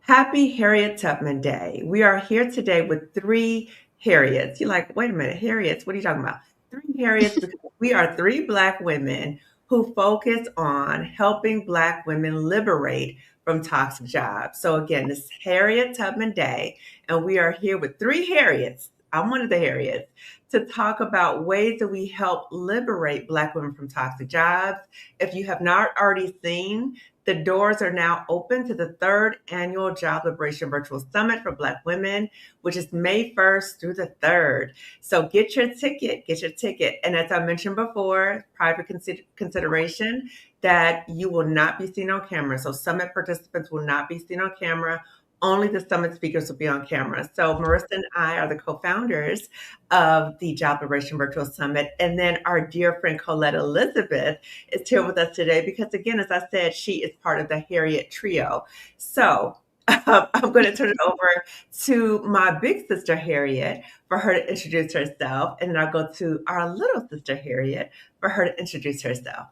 Happy Harriet Tubman Day. We are here today with three Harriets. You're like, wait a minute, Harriets, what are you talking about? Three Harriets because we are three Black women who focus on helping Black women liberate from toxic jobs. So, again, this is Harriet Tubman Day, and we are here with three Harriets. I'm one of the Harriets to talk about ways that we help liberate Black women from toxic jobs. If you have not already seen, the doors are now open to the third annual Job Liberation Virtual Summit for Black women, which is May 1st through the 3rd. So get your ticket. And as I mentioned before, private consideration that you will not be seen on camera. So summit participants will not be seen on camera. Only the summit speakers will be on camera. So Marissa and I are the co-founders of the Job Liberation Virtual Summit. And then our dear friend Colette Elizabeth is here with us today because, again, as I said, she is part of the Harriet trio. So I'm going to turn it over to my big sister, Harriet, for her to introduce herself. And then I'll go to our little sister, Harriet, for her to introduce herself.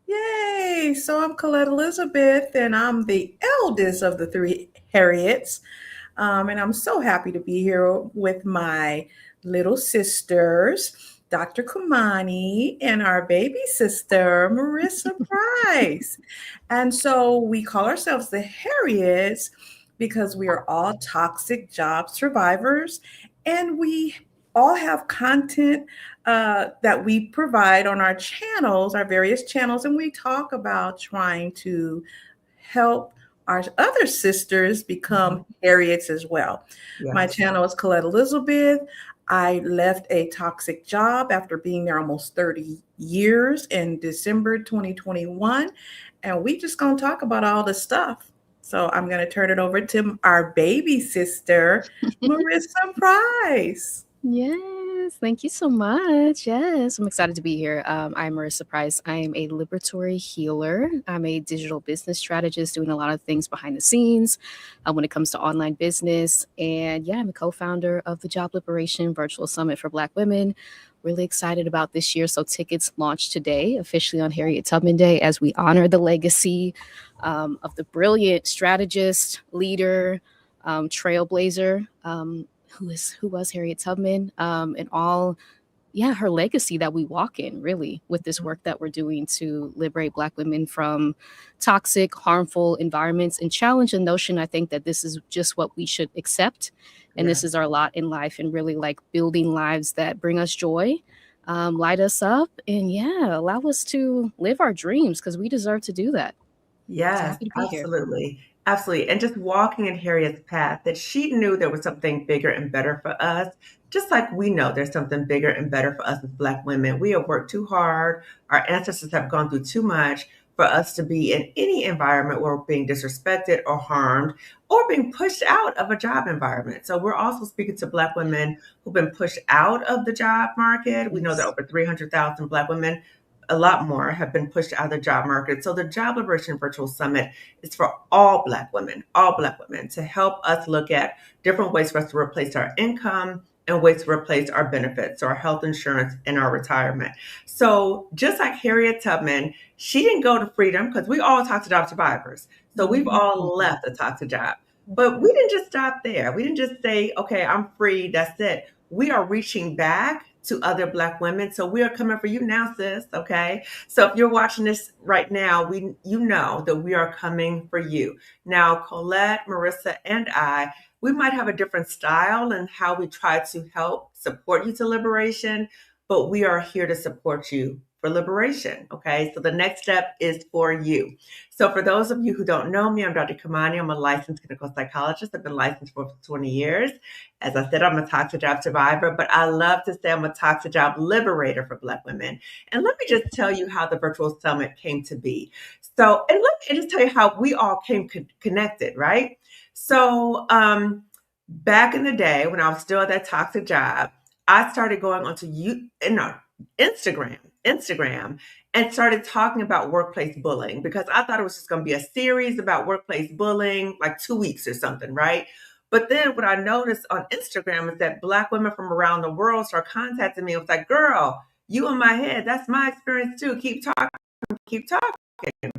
Yay! So I'm Colette Elizabeth, and I'm the eldest of the three Harriets. And I'm so happy to be here with my little sisters, Dr. Kumani, and our baby sister, Marissa Price. And so we call ourselves the Harriets because we are all toxic job survivors, and we all have content that we provide on our channels, our various channels, and we talk about trying to help our other sisters become Harriets as well. Yes. My channel is Colette Elizabeth. I left a toxic job after being there almost 30 years in December 2021, and we just gonna talk about all the stuff. So I'm gonna turn it over to our baby sister, Marissa Price. Yes, thank you so much. Yes, I'm excited to be here. I'm Marissa Price. I am a liberatory healer. I'm a digital business strategist doing a lot of things behind the scenes when it comes to online business. And yeah, I'm a co-founder of the Job Liberation Virtual Summit for Black Women. Really excited about this year. So tickets launch today, officially on Harriet Tubman Day, as we honor the legacy of the brilliant strategist, leader, trailblazer, who was Harriet Tubman, and all, her legacy that we walk in, really, with this work that we're doing to liberate Black women from toxic, harmful environments and challenge the notion, I think, that this is just what we should accept. And this is our lot in life, and really like building lives that bring us joy, light us up, and allow us to live our dreams, because we deserve to do that. Yes, absolutely. Absolutely. And just walking in Harriet's path, that she knew there was something bigger and better for us, just like we know there's something bigger and better for us as Black women. We have worked too hard. Our ancestors have gone through too much for us to be in any environment where we're being disrespected or harmed or being pushed out of a job environment. So we're also speaking to Black women who've been pushed out of the job market. We know that over 300,000 Black women, a lot more, have been pushed out of the job market. So the Job Liberation Virtual Summit is for all Black women, to help us look at different ways for us to replace our income and ways to replace our benefits, so our health insurance and our retirement. So just like Harriet Tubman, she didn't go to freedom, because we all toxic job survivors. So we've all left a toxic job. But we didn't just stop there. We didn't just say, okay, I'm free, that's it. We are reaching back to other Black women. So we are coming for you now, sis. Okay. So if you're watching this right now, you know that we are coming for you. Now, Colette, Marissa, and we might have a different style in how we try to help support you to liberation, but we are here to support you for liberation. Okay. So the next step is for you. So for those of you who don't know me, I'm Dr. Kamani. I'm a licensed clinical psychologist. I've been licensed for 20 years. As I said, I'm a toxic job survivor, but I love to say I'm a toxic job liberator for Black women. And let me just tell you how the virtual summit came to be. So, and let me just tell you how we all came connected, right? So back in the day when I was still at that toxic job, I started going onto Instagram and started talking about workplace bullying, because I thought it was just going to be a series about workplace bullying, like 2 weeks or something, right? But then what I noticed on Instagram is that Black women from around the world started contacting me. It was like, girl, you in my head. That's my experience too. Keep talking.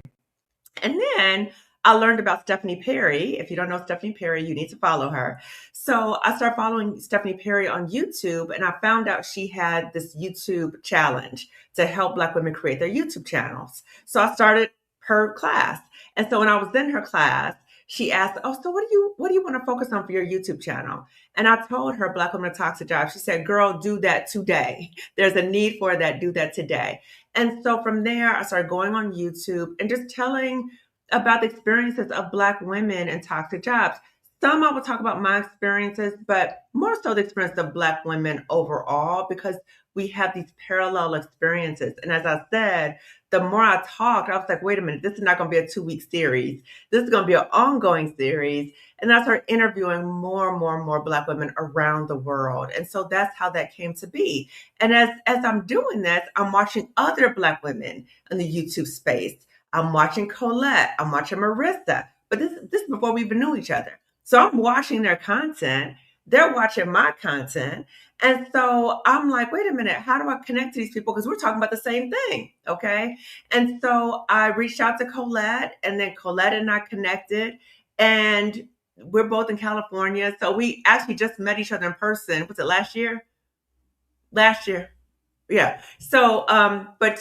And then I learned about Stephanie Perry. If you don't know Stephanie Perry, you need to follow her. So I started following Stephanie Perry on YouTube, and I found out she had this YouTube challenge to help Black women create their YouTube channels. So I started her class. And so when I was in her class, she asked, "Oh, so what do you want to focus on for your YouTube channel?" And I told her Black Women in Toxic Jobs. She said, "Girl, do that today. There's a need for that. Do that today." And so from there, I started going on YouTube and just telling about the experiences of Black women in toxic jobs. Some I will talk about my experiences, but more so the experience of Black women overall, because we have these parallel experiences. And as I said, the more I talked, I was like, wait a minute, this is not going to be a 2-week series. This is going to be an ongoing series. And I started interviewing more and more and more Black women around the world. And so that's how that came to be. And as I'm doing this, I'm watching other Black women in the YouTube space. I'm watching Colette. I'm watching Marissa. But this is before we even knew each other. So I'm watching their content. They're watching my content. And so I'm like, wait a minute, how do I connect to these people? Because we're talking about the same thing. Okay. And so I reached out to Colette, and then Colette and I connected. And we're both in California. So we actually just met each other in person. Was it last year? Last year. Yeah. So, but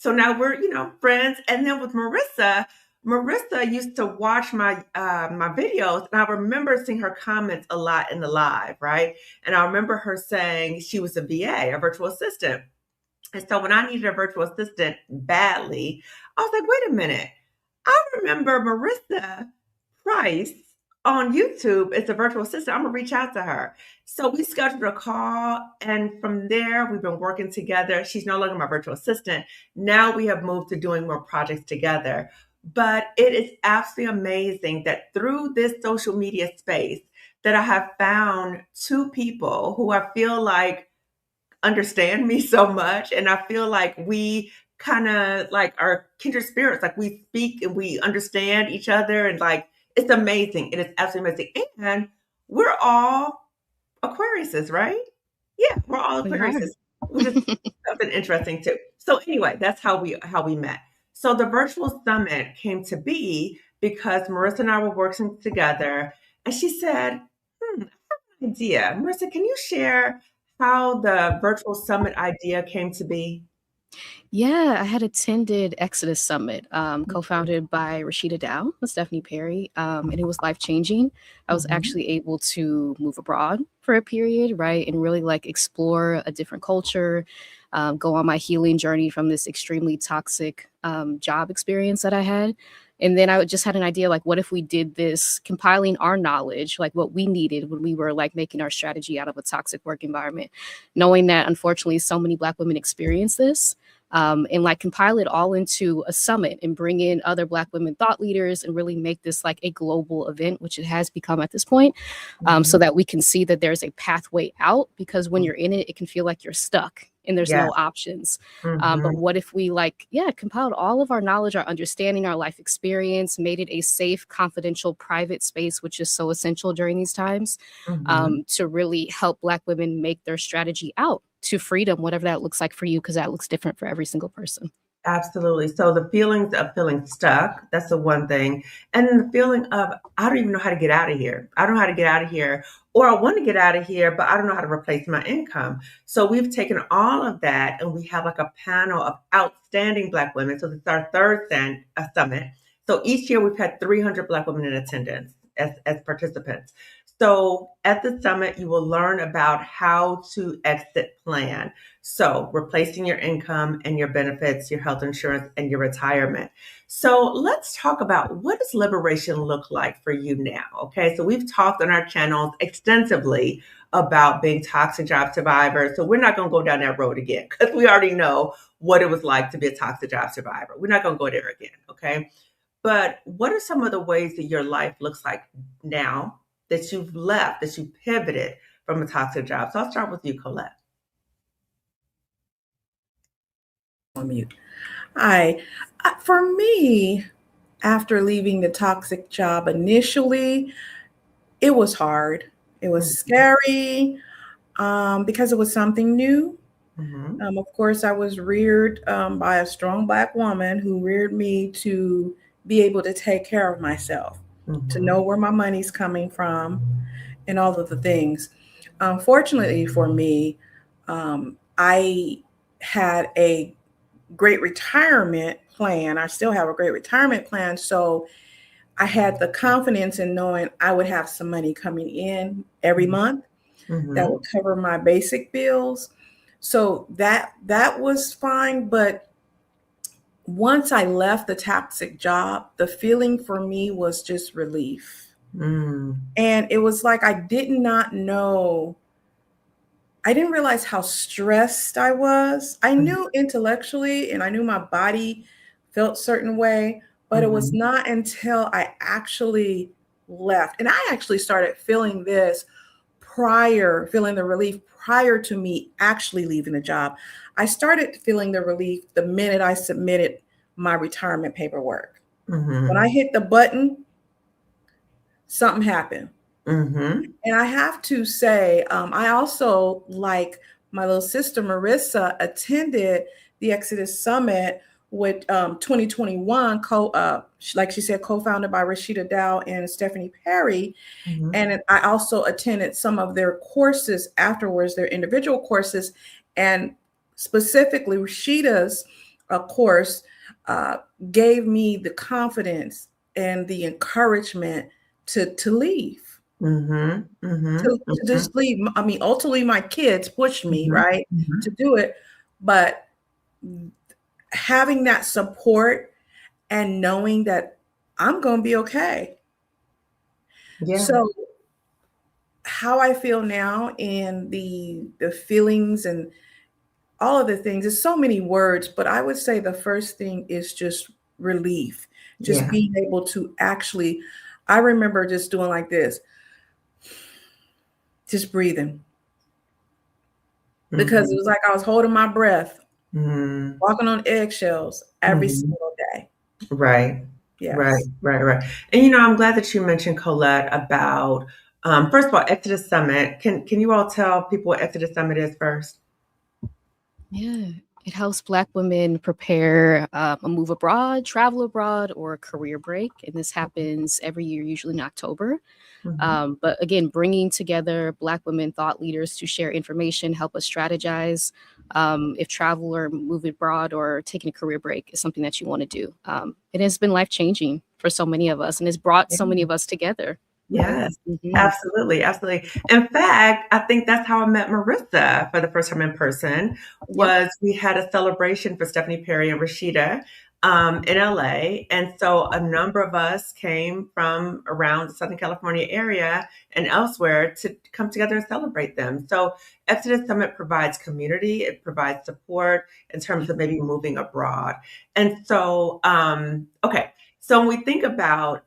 so now we're, friends. And then with Marissa used to watch my videos, and I remember seeing her comments a lot in the live, right? And I remember her saying she was a VA, a virtual assistant. And so when I needed a virtual assistant badly, I was like, wait a minute. I remember Marissa Price on YouTube as a virtual assistant. I'm gonna reach out to her. So we scheduled a call, and from there we've been working together. She's no longer my virtual assistant. Now we have moved to doing more projects together. But it is absolutely amazing that through this social media space that I have found two people who I feel like understand me so much, and I feel like we kind of like are kindred spirits. Like we speak and we understand each other, and like it's amazing. It is absolutely amazing. And we're all Aquariuses, right? Yeah, we're all We are. Aquariuses, which is something interesting too. So anyway, that's how we met. So the virtual summit came to be because Marissa and I were working together, and she said, "Hmm, idea. Marissa, can you share how the virtual summit idea came to be?" Yeah, I had attended Exodus Summit, co-founded by Rashida Dow and Stephanie Perry, and it was life-changing. I was Mhm, actually able to move abroad for a period, right, and really like explore a different culture, go on my healing journey from this extremely toxic job experience that I had. And then just had an idea like, what if we did this, compiling our knowledge, like what we needed when we were like making our strategy out of a toxic work environment, knowing that unfortunately so many Black women experience this, and like compile it all into a summit and bring in other Black women thought leaders and really make this like a global event, which it has become at this point, so mhm, that we can see that there's a pathway out. Because when mm. you're in it, it can feel like you're stuck and there's Yeah. no options. But Mhm, what if we like, yeah, compiled all of our knowledge, our understanding, our life experience, made it a safe, confidential, private space, which is so essential during these times, mhm. to really help Black women make their strategy out to freedom, whatever that looks like for you, because that looks different for every single person. Absolutely. So the feelings of feeling stuck, that's the one thing. And then the feeling of, I don't even know how to get out of here. I don't know how to get out of here. Or I want to get out of here, but I don't know how to replace my income. So we've taken all of that, and we have like a panel of outstanding Black women. So this is our third summit. So each year we've had 300 Black women in attendance as participants. So at the summit, you will learn about how to exit plan. So, replacing your income and your benefits, your health insurance, and your retirement. So, let's talk about what does liberation look like for you now? Okay, so we've talked on our channels extensively about being toxic job survivors. So, we're not going to go down that road again because we already know what it was like to be a toxic job survivor. We're not going to go there again. Okay, but what are some of the ways that your life looks like now that you've left, that you pivoted from a toxic job? So, I'll start with you, Colette. On mute. For me, after leaving the toxic job initially, it was hard. It was scary because it was something new. Mm-hmm. Of course, I was reared by a strong Black woman who reared me to be able to take care of myself, to Mhm. know where my money's coming from, and all of the things. Fortunately for me, I had a great retirement plan. I still have a great retirement plan. So I had the confidence in knowing I would have some money coming in every month that Mhm. would cover my basic bills. So that was fine. But once I left the toxic job, the feeling for me was just relief. Mm. And it was like I did not know, I didn't realize how stressed I was. I Mhm. knew intellectually and I knew my body felt certain way, but it was Mhm. not until I actually left. And I actually started feeling this feeling the relief prior to me actually leaving the job. I started feeling the relief the minute I submitted my retirement paperwork. When Mhm. I hit the button, something happened. Mhm. And I have to say, I also, like my little sister Marissa, attended the Exodus Summit with 2021, like she said, co-founded by Rashida Dow and Stephanie Perry. Mhm. And I also attended some of their courses afterwards, their individual courses, and specifically Rashida's course uh, gave me the confidence and the encouragement to leave, Mhm. Mhm. to just leave. I mean, ultimately, my kids pushed me, Mhm. right, to Mhm. do it, but having that support and knowing that I'm going to be okay. Yeah. So how I feel now and the feelings and all of the things, there's so many words, but I would say the first thing is just relief, just Yeah. being able to actually, I remember just doing like this, just breathing, because it Mhm. was like I was holding my breath, Mhm. walking on eggshells every Mhm. single day. Right. Right. Yes. Right. Right. And I'm glad that you mentioned Colette about first of all, Exodus Summit. Can you all tell people what Exodus Summit is first? Yeah, it helps Black women prepare a move abroad, travel abroad, or a career break. And this happens every year, usually in October. Mhm. But again, bringing together Black women thought leaders to share information, help us strategize. If travel or move abroad or taking a career break is something that you want to do, it has been life changing for so many of us and has brought so many of us together, right? Yes, Hmm. absolutely, absolutely. In fact, I think that's how I met Marissa for the first time in person. Yep. Was we had a celebration for Stephanie Perry and Rashida in LA, and so a number of us came from around the Southern California area and elsewhere to come together and celebrate them. So Exodus Summit provides community, it provides support in terms of maybe moving abroad, and so okay. So when we think about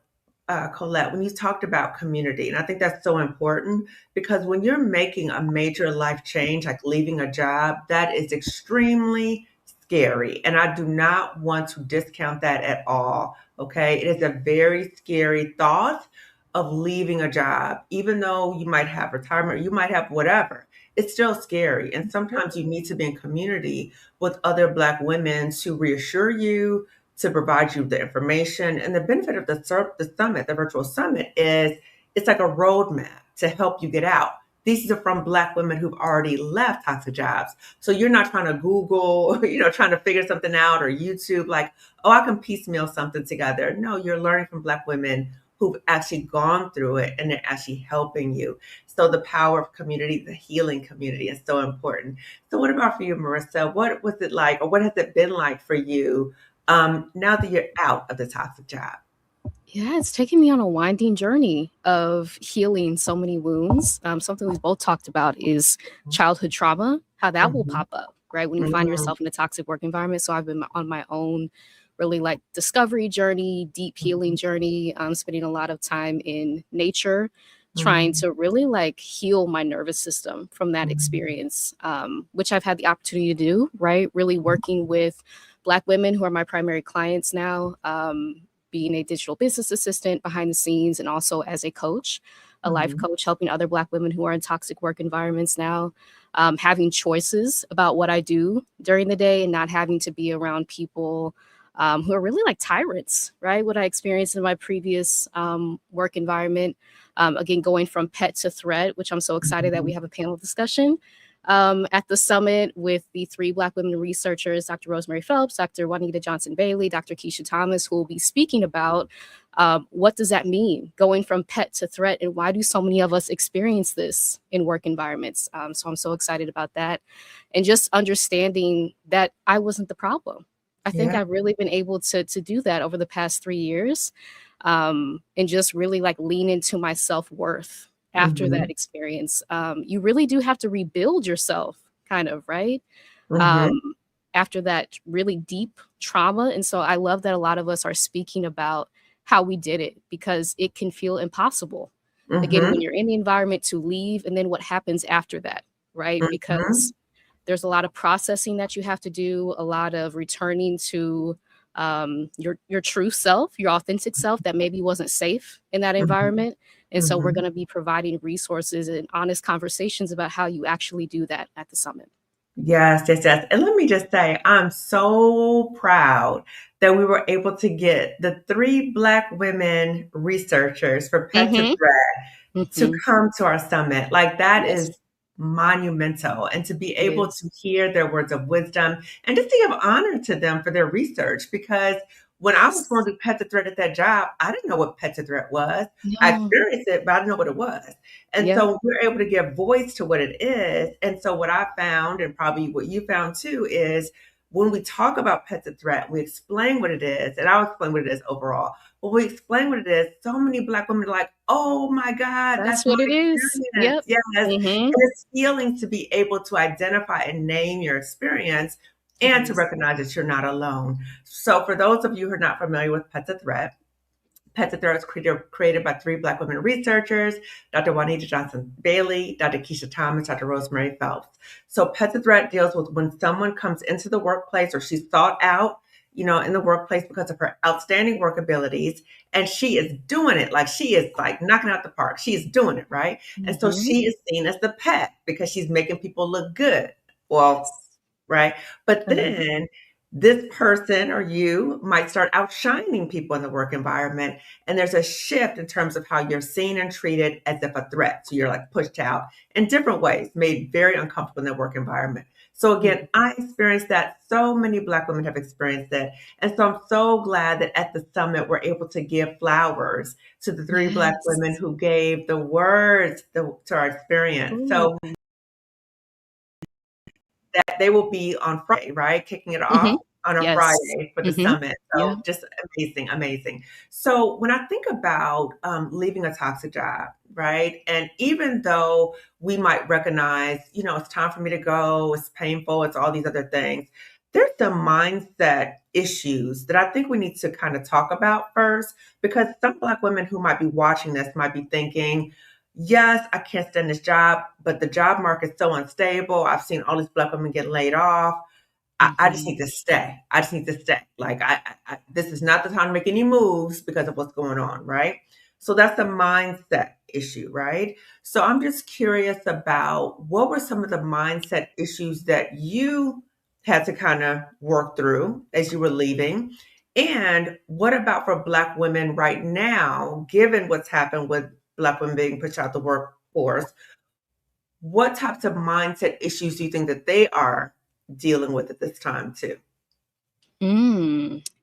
Colette, when you talked about community, and I think that's so important because when you're making a major life change, like leaving a job, that is extremely scary. And I do not want to discount that at all. Okay. It is a very scary thought of leaving a job, even though you might have retirement, you might have whatever. It's still scary. And sometimes you need to be in community with other Black women to reassure you, to provide you the information. And the benefit of the summit, the virtual summit, is it's like a roadmap to help you get out. These are from Black women who've already left toxic jobs. So you're not trying to Google, trying to figure something out or YouTube, like, oh, I can piecemeal something together. No, you're learning from Black women who've actually gone through it and they're actually helping you. So the power of community, the healing community is so important. So what about for you, Marissa? What was it like, or what has it been like for you now that you're out of the toxic job? Yeah, it's taken me on a winding journey of healing so many wounds. Something we've both talked about is childhood trauma, how that will Mhm. pop up, right? When you find Mhm. yourself in a toxic work environment. So I've been on my own, really like discovery journey, deep healing journey, spending a lot of time in nature, trying Mhm. to really like heal my nervous system from that Mhm. experience, which I've had the opportunity to do, right? Really working with Black women who are my primary clients now. Being a digital business assistant behind the scenes and also as a coach, a life Mhm. coach, helping other Black women who are in toxic work environments now, having choices about what I do during the day and not having to be around people who are really like tyrants, right? What I experienced in my previous work environment. Again, going from pet to threat, which I'm so excited that we Mhm. have a panel discussion at the summit with the 3 Black women researchers, Dr. Rosemary Phelps, Dr. Juanita Johnson-Bailey, Dr. Keisha Thomas, who will be speaking about what does that mean, going from pet to threat, and why do so many of us experience this in work environments? So I'm so excited about that. And just understanding that I wasn't the problem. I think Yeah. I've really been able to do that over the past 3 years, and just really like lean into my self-worth after that Mhm. experience. You really do have to rebuild yourself, kind of, right? Mhm. Um, After that really deep trauma. And so I love that a lot of us are speaking about how we did it, because it can feel impossible. Again, when Mhm. you're in the environment, to leave, and then what happens after that, right? Mhm. Because there's a lot of processing that you have to do, a lot of returning to your true self, your authentic self that maybe wasn't safe in that Mhm. environment. And so we're Mhm. going to be providing resources and honest conversations about how you actually do that at the summit. Yes, yes, yes. And let me just say, I'm so proud that we were able to get the 3 Black women researchers for Pet to Mm-hmm. Threat to Mm-hmm. come to our summit. Like, that Yes, is monumental. And to be it able is. to hear their words of wisdom and just to give honor to them for their research. Because when I was going Yes. to Pet to Threat at that job, I didn't know what Pet to Threat was. I No. experienced it, but I didn't know what it was. And Yep. so we're able to give voice to what it is. And so what I found, and probably what you found too, is when we talk about Pet to Threat, we explain what it is, and I'll explain what it is overall. When we explain what it is, so many Black women are like, oh my God, That's that's my what it is. experience. Yep. Yes. And Mm-hmm. it's healing to be able to identify and name your experience It and to is. recognize that you're not alone. So for those of you who are not familiar with Pet to Threat, Pet to Threat was created by 3 Black women researchers, Dr. Juanita Johnson Bailey, Dr. Keisha Thomas, Dr. Rosemary Phelps. So Pet to Threat deals with when someone comes into the workplace or she's sought out, in the workplace because of her outstanding work abilities, and she is doing it. Like, she is like knocking out the park. She is doing it, right? And so Mm-hmm. she is seen as the pet because she's making people look good. Well, Yes. right? But Uh-huh. then this person or you might start outshining people in the work environment. And there's a shift in terms of how you're seen and treated as if a threat. So you're like pushed out in different ways, made very uncomfortable in the work environment. So again, Mm-hmm. I experienced that. So many Black women have experienced that. And so I'm so glad that at the summit, we're able to give flowers to the 3 Black women Yes. who gave the words to our experience. Ooh. So that they will be on Friday, right? Kicking it Mm-hmm. off on a Yes. Friday for the Mm-hmm. summit. Yeah. So just amazing, amazing. So when I think about leaving a toxic job, right? And even though we might recognize, it's time for me to go, it's painful, it's all these other things, there's some mindset issues that I think we need to kind of talk about first, because some Black women who might be watching this might be thinking, yes, I can't stand this job, but the job market's so unstable. I've seen all these Black women get laid off. I just Mm-hmm. need to stay. I just need to stay. Like, this is not the time to make any moves because of what's going on, right? So that's a mindset issue, right? So I'm just curious about what were some of the mindset issues that you had to kind of work through as you were leaving? And what about for Black women right now, given what's happened with Black women being pushed out the workforce? What types of mindset issues do you think that they are dealing with at this time too?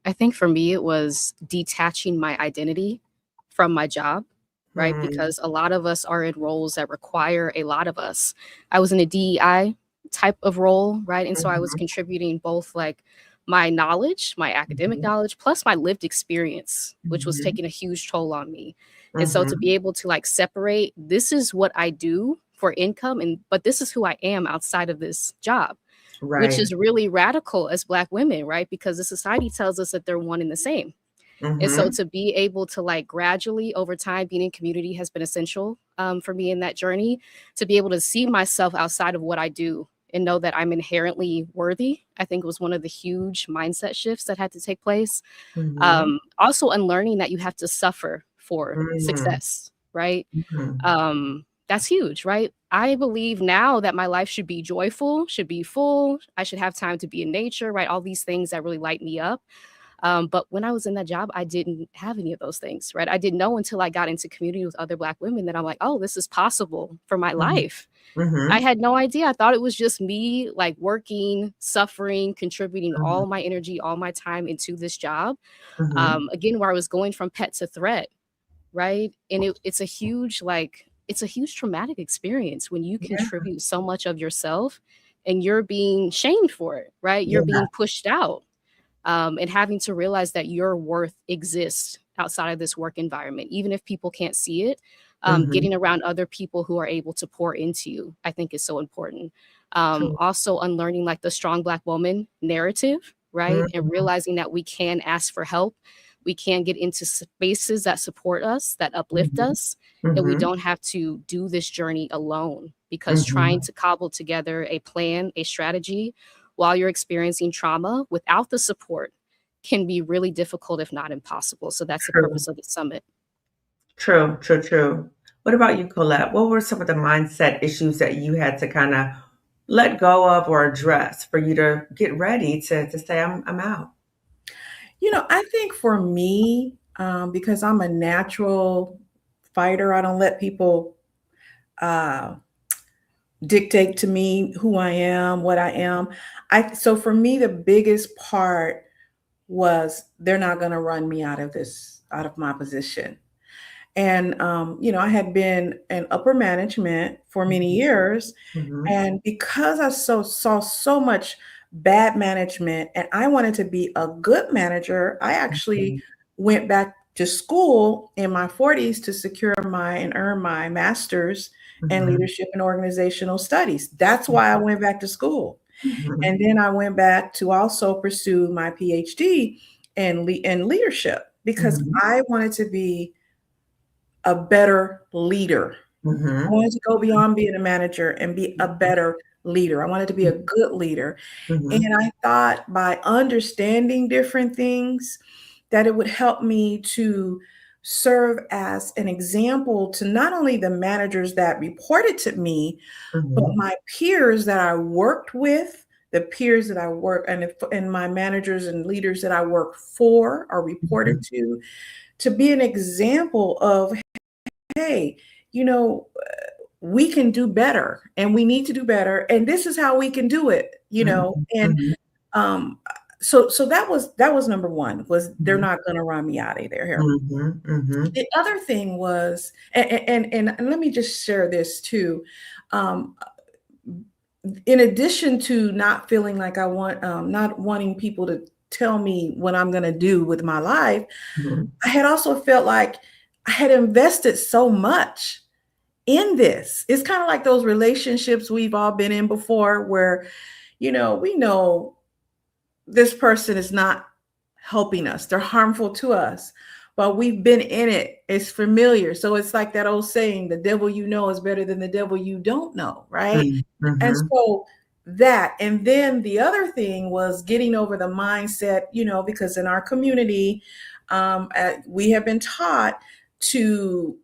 I think for me, it was detaching my identity from my job, right? Hmm. Because a lot of us are in roles that require a lot of us. I was in a DEI type of role, right? And so I was Mhm, contributing both like my knowledge, my academic mhm, knowledge, plus my lived experience, which was mhm, taking a huge toll on me. And so to mhm. be able to like separate, this is what I do for income, and but this is who I am outside of this job, which Right. is really radical as Black women, right? Because the society tells us that they're one and the same. And so Mhm, to be able to like gradually over time being in community has been essential for me in that journey, to be able to see myself outside of what I do and know that I'm inherently worthy, I think was one of the huge mindset shifts that had to take place. mhm, Also unlearning that you have to suffer for mhm, success, right? mhm, That's huge, right? I believe now that my life should be joyful, should be full. I should have time to be in nature, right? All these things that really light me up. But when I was in that job, I didn't have any of those things, right? I didn't know until I got into community with other Black women that I'm like, oh, this is possible for my Mhm. life. I Mhm. had no idea. I thought it was just me like working, suffering, contributing Mhm. all my energy, all my time into this job. Mhm. Again, where I was going from pet to threat, right? And it's a huge, like, it's a huge traumatic experience when you Yeah. contribute so much of yourself and you're being shamed for it, right? You're Yeah. being pushed out, and having to realize that your worth exists outside of this work environment, even if people can't see it. Mhm. Getting around other people who are able to pour into you, I think, is so important. True. Also, unlearning like the strong Black woman narrative, right? And Mhm. realizing that we can ask for help. We can get into spaces that support us, that uplift Mhm. us, and we Mhm. don't have to do this journey alone, because trying Mhm. to cobble together a plan, a strategy, while you're experiencing trauma without the support can be really difficult, if not impossible. So that's the True. purpose of the summit. True. True. True. What about you, Colette? What were some of the mindset issues that you had to kind of let go of or address for you to get ready to say, I'm out? I think for me, because I'm a natural fighter, I don't let people uh, dictate to me who I am, what I am. So for me, the biggest part was they're not going to run me out of my position. And I had been in upper management for many Mhm. years, Mhm. and because I saw so much bad management and I wanted to be a good manager, I actually Mhm. went back to school in my 40s to secure my and earn my master's in Mhm. leadership and organizational studies. That's why I went back to school. Mhm. And then I went back to also pursue my PhD in leadership because Mhm. I wanted to be a better leader. I Mhm. wanted to go beyond being a manager and be a better leader. I wanted to be a good leader. Mhm. And I thought by understanding different things that it would help me to serve as an example to not only the managers that reported to me, but Mhm. my peers that I worked with, the peers that I work and my managers and leaders that I work for or reported Mhm. to be an example of, hey, you know, we can do better and we need to do better. And this is how we can do it, Mhm. and Mhm. um so that was number one, was they're Mhm. not going to run me out of there. Mhm. Mhm. The other thing was, and let me just share this too. Um, in addition to not feeling like not wanting people to tell me what I'm going to do with my life, Mhm. I had also felt like I had invested so much in this. It's kind of like those relationships we've all been in before where, we know this person is not helping us. They're harmful to us. But we've been in it. It's familiar. So it's like that old saying, the devil you know is better than the devil you don't know, right? Mhm. And Mhm. so that, and then the other thing was getting over the mindset, because in our community, we have been taught to,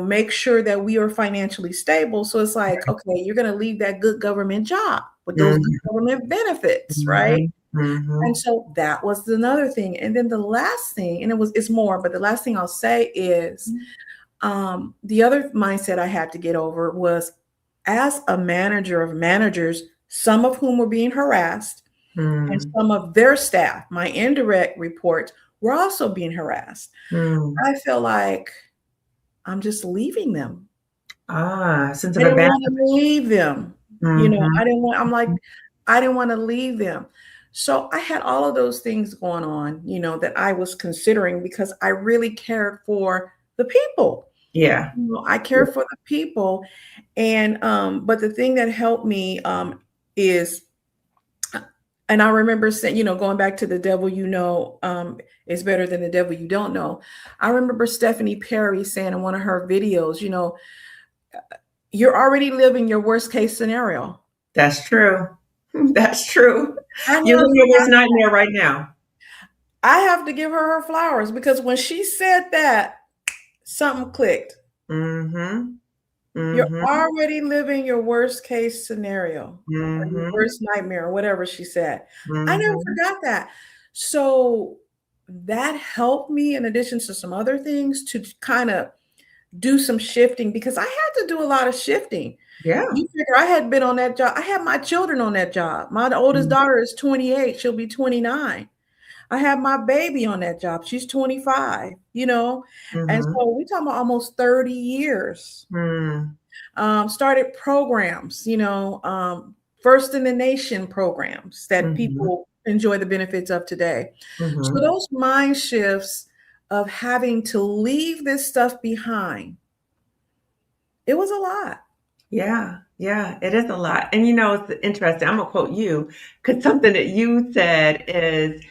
make sure that we are financially stable. So it's like, okay, you're going to leave that good government job with those good Mhm. government benefits, right? Mhm. And Mhm. so that was another thing. And then the last thing, and it's more, but the last thing I'll say is the other mindset I had to get over was, as a manager of managers, some of whom were being harassed, and Mhm. some of their staff, my indirect reports, were also being harassed. Mhm. I feel like I'm just leaving them. Ah, sense I of didn't want abandonment. to leave them. Mhm. I didn't want, I'm like, I didn't want to leave them. So I had all of those things going on, that I was considering because I really cared for the people. Yeah. I care for the people. And but the thing that helped me is, and I remember saying, going back to the devil is better than the devil you don't know. I remember Stephanie Perry saying in one of her videos, you're already living your worst case scenario. That's true. That's true. I You're never living your worst forgot. nightmare right now. I have to give her flowers because when she said that, something clicked. Mhm. You're Mhm. already living your worst case scenario or your Mhm. worst nightmare or whatever she said. I never Mhm. forgot that. So that helped me, in addition to some other things, to kind of do some shifting, because I had to do a lot of shifting. Yeah. You figure I had been on that job. I had my children on that job. My oldest Mm, daughter is 28. She'll be 29. I have my baby on that job. She's 25, you know? And mhm, so we talking about almost 30 years. mm, Started programs, first in the nation programs that mhm, people enjoy the benefits of today. So mhm. those mind shifts of having to leave this stuff behind, it was a lot. Yeah, yeah, it is a lot. And it's interesting. I'm gonna quote you because something that you said is,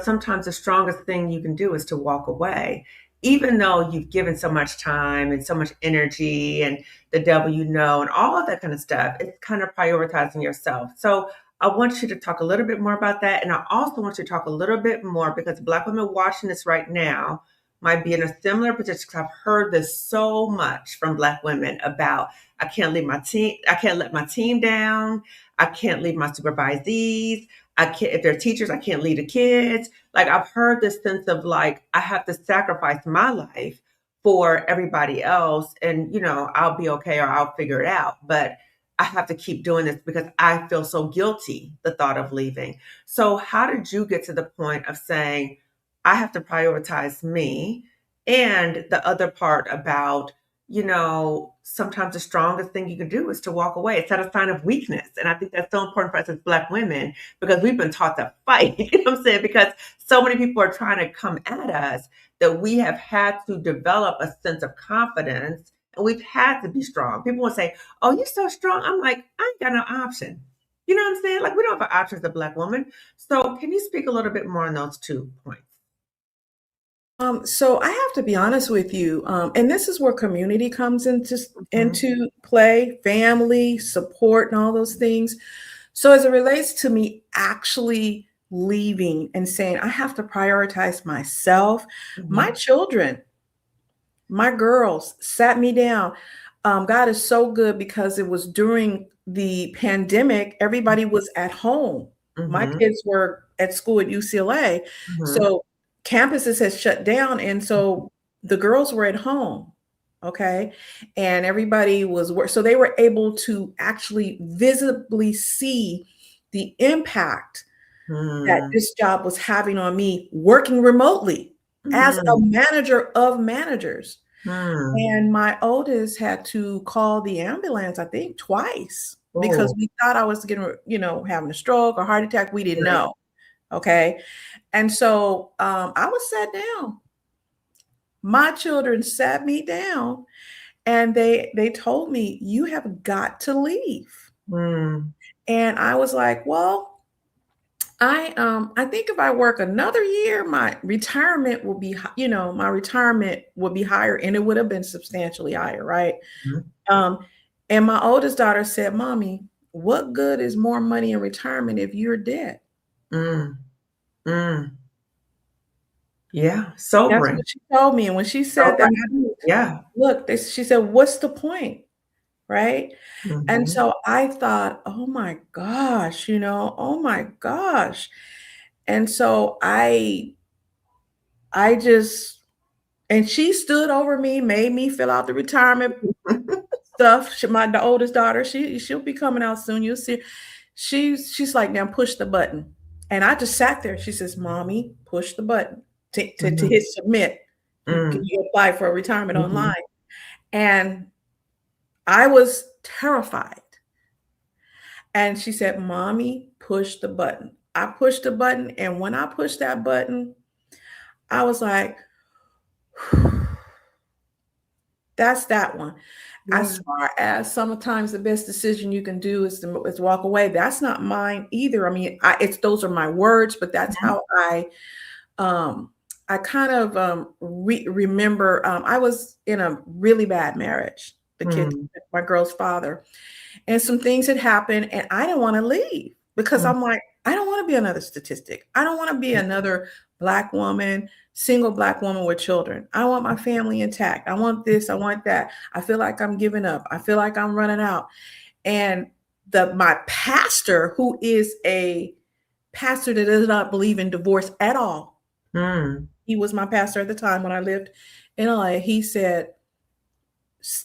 sometimes the strongest thing you can do is to walk away, even though you've given so much time and so much energy and the devil and all of that kind of stuff. It's kind of prioritizing yourself. So I want you to talk a little bit more about that. And I also want you to talk a little bit more because Black women watching this right now might be in a similar position because I've heard this so much from Black women about I can't leave my team. I can't let my team down. I can't leave my supervisees. I can't, if they're teachers, I can't leave the kids. Like I've heard this sense of like, I have to sacrifice my life for everybody else. And, I'll be okay or I'll figure it out. But I have to keep doing this because I feel so guilty, the thought of leaving. So how did you get to the point of saying, I have to prioritize me? And the other part about sometimes the strongest thing you can do is to walk away. It's not a sign of weakness. And I think that's so important for us as Black women because we've been taught to fight. You know what I'm saying? Because so many people are trying to come at us that we have had to develop a sense of confidence and we've had to be strong. People will say, "Oh, you're so strong." I'm like, I ain't got no option. You know what I'm saying? Like, we don't have an option as a Black woman. So, can you speak a little bit more on those 2 points? So I have to be honest with you, and this is where community comes into Mhm. play, family support, and all those things. So as it relates to me actually leaving and saying I have to prioritize myself, my Mhm. children, my girls sat me down. God is so good because it was during the pandemic, everybody was at home. My Mhm. kids were at school at UCLA. Mhm. So campuses had shut down. And so the girls were at home. Okay. And everybody was so they were able to actually visibly see the impact that Mhm. this job was having on me working remotely as a Mhm. manager of managers. Mhm. And my oldest had to call the ambulance, I think twice, because Oh, we thought I was getting, having a stroke or heart attack. We didn't right. know. Okay. And so I was sat down. My children sat me down and they told me, you have got to leave. Mm, And I was like, well, I think if I work another year, my retirement will be, my retirement would be higher, and it would have been substantially higher, right? mhm, Um, and my oldest daughter said, "Mommy, what good is more money in retirement if you're dead?" mm, mm. Yeah, That's sobering. what she told me. And when she said that, Sobering. Yeah. look, she said, "What's the point?" Right? And Mhm. so I thought, "Oh my gosh, oh my gosh." And so I just and she stood over me, made me fill out the retirement stuff. The oldest daughter, she'll be coming out soon. You'll see. She's like, now push the button. And I just sat there. She says, Mommy, push the button to Mhm, hit submit. mm, You apply for a retirement online. mhm, And I was terrified. And she said, Mommy, push the button. I pushed the button. And when I pushed that button, I was like, that's that one. yeah, As far as sometimes the best decision you can do is walk away. That's not mine either. I mean, it's those are my words, but that's mhm, how um I kind of remember I was in a really bad marriage. mm, My girl's father, and some things had happened, and I didn't want to leave because mm, I'm like, I don't want to be another statistic. I don't want to be another Black woman, single Black woman with children. I want my family intact. I want this. I want that. I feel like I'm giving up. I feel like I'm running out. And my pastor, who is a pastor that does not believe in divorce at all, Mm. He was my pastor at the time when I lived in LA. He said,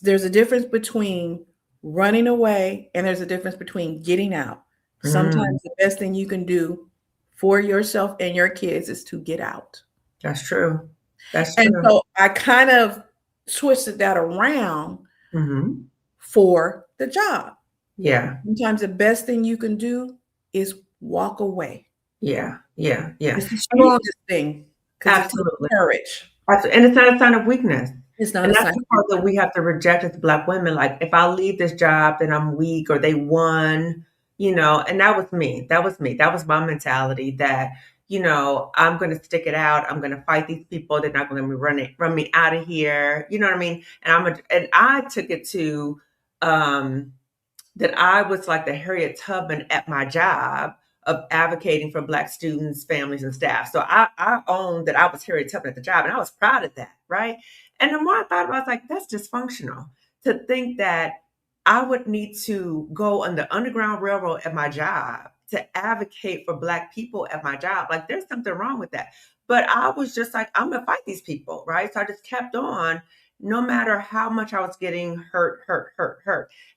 there's a difference between running away and there's a difference between getting out. Mm. Sometimes the best thing you can do for yourself and your kids is to get out. That's true. That's And true. so I kind of twisted that around Hmm. for the job. Yeah. Sometimes the best thing you can do is walk away. Yeah. Yeah. Yeah. It's the And strongest thing because it takes absolutely. courage. And it's not a sign of weakness. It's not And a that's sign the of part that weakness. we have to reject as Black women. Like, if I leave this job, then I'm weak or they won, and that was me. That was me. That was my mentality that, I'm going to stick it out. I'm going to fight these people. They're not going to run me out of here. You know what I mean? And I took it to, um, that I was like the Harriet Tubman at my job of advocating for Black students, families, and staff. So I owned that I was Harriet Tubman at the job, and I was proud of that, right? And the more I thought about it, I was like, that's dysfunctional to think that I would need to go on the Underground Railroad at my job to advocate for Black people at my job. Like, there's something wrong with that. But I was just like, I'm going to fight these people, right? So I just kept on, no matter how much I was getting hurt.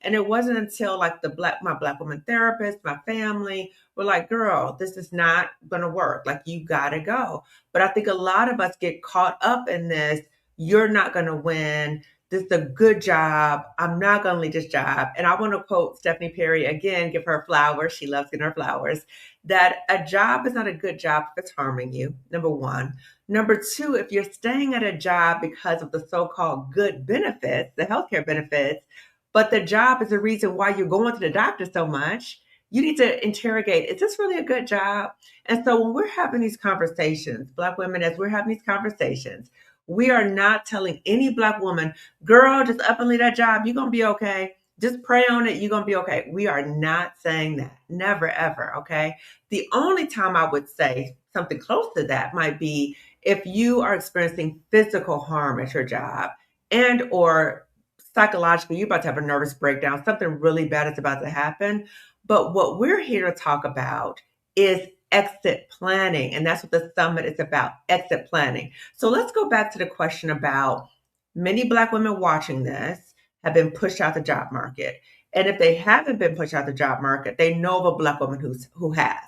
And it wasn't until like my Black woman therapist, my family were like, girl, this is not gonna work. Like, you gotta go. But I think a lot of us get caught up in this, you're not gonna win. This is a good job. I'm not gonna leave this job. And I want to quote Stephanie Perry again, give her flowers. She loves getting her flowers. That a job is not a good job if it's harming you, number one. Number two, if you're staying at a job because of the so-called good benefits, the healthcare benefits, but the job is the reason why you're going to the doctor so much, you need to interrogate, is this really a good job? And so when we're having these conversations, Black women, as we're having these conversations, we are not telling any Black woman, girl, just up and leave that job, you're going to be okay. Just pray on it, you're going to be okay. We are not saying that. Never, ever, okay? The only time I would say something close to that might be if you are experiencing physical harm at your job and or psychologically, you're about to have a nervous breakdown. Something really bad is about to happen. But what we're here to talk about is exit planning. And that's what the summit is about, exit planning. So let's go back to the question about many Black women watching this have been pushed out the job market. And if they haven't been pushed out the job market, they know of a Black woman who has.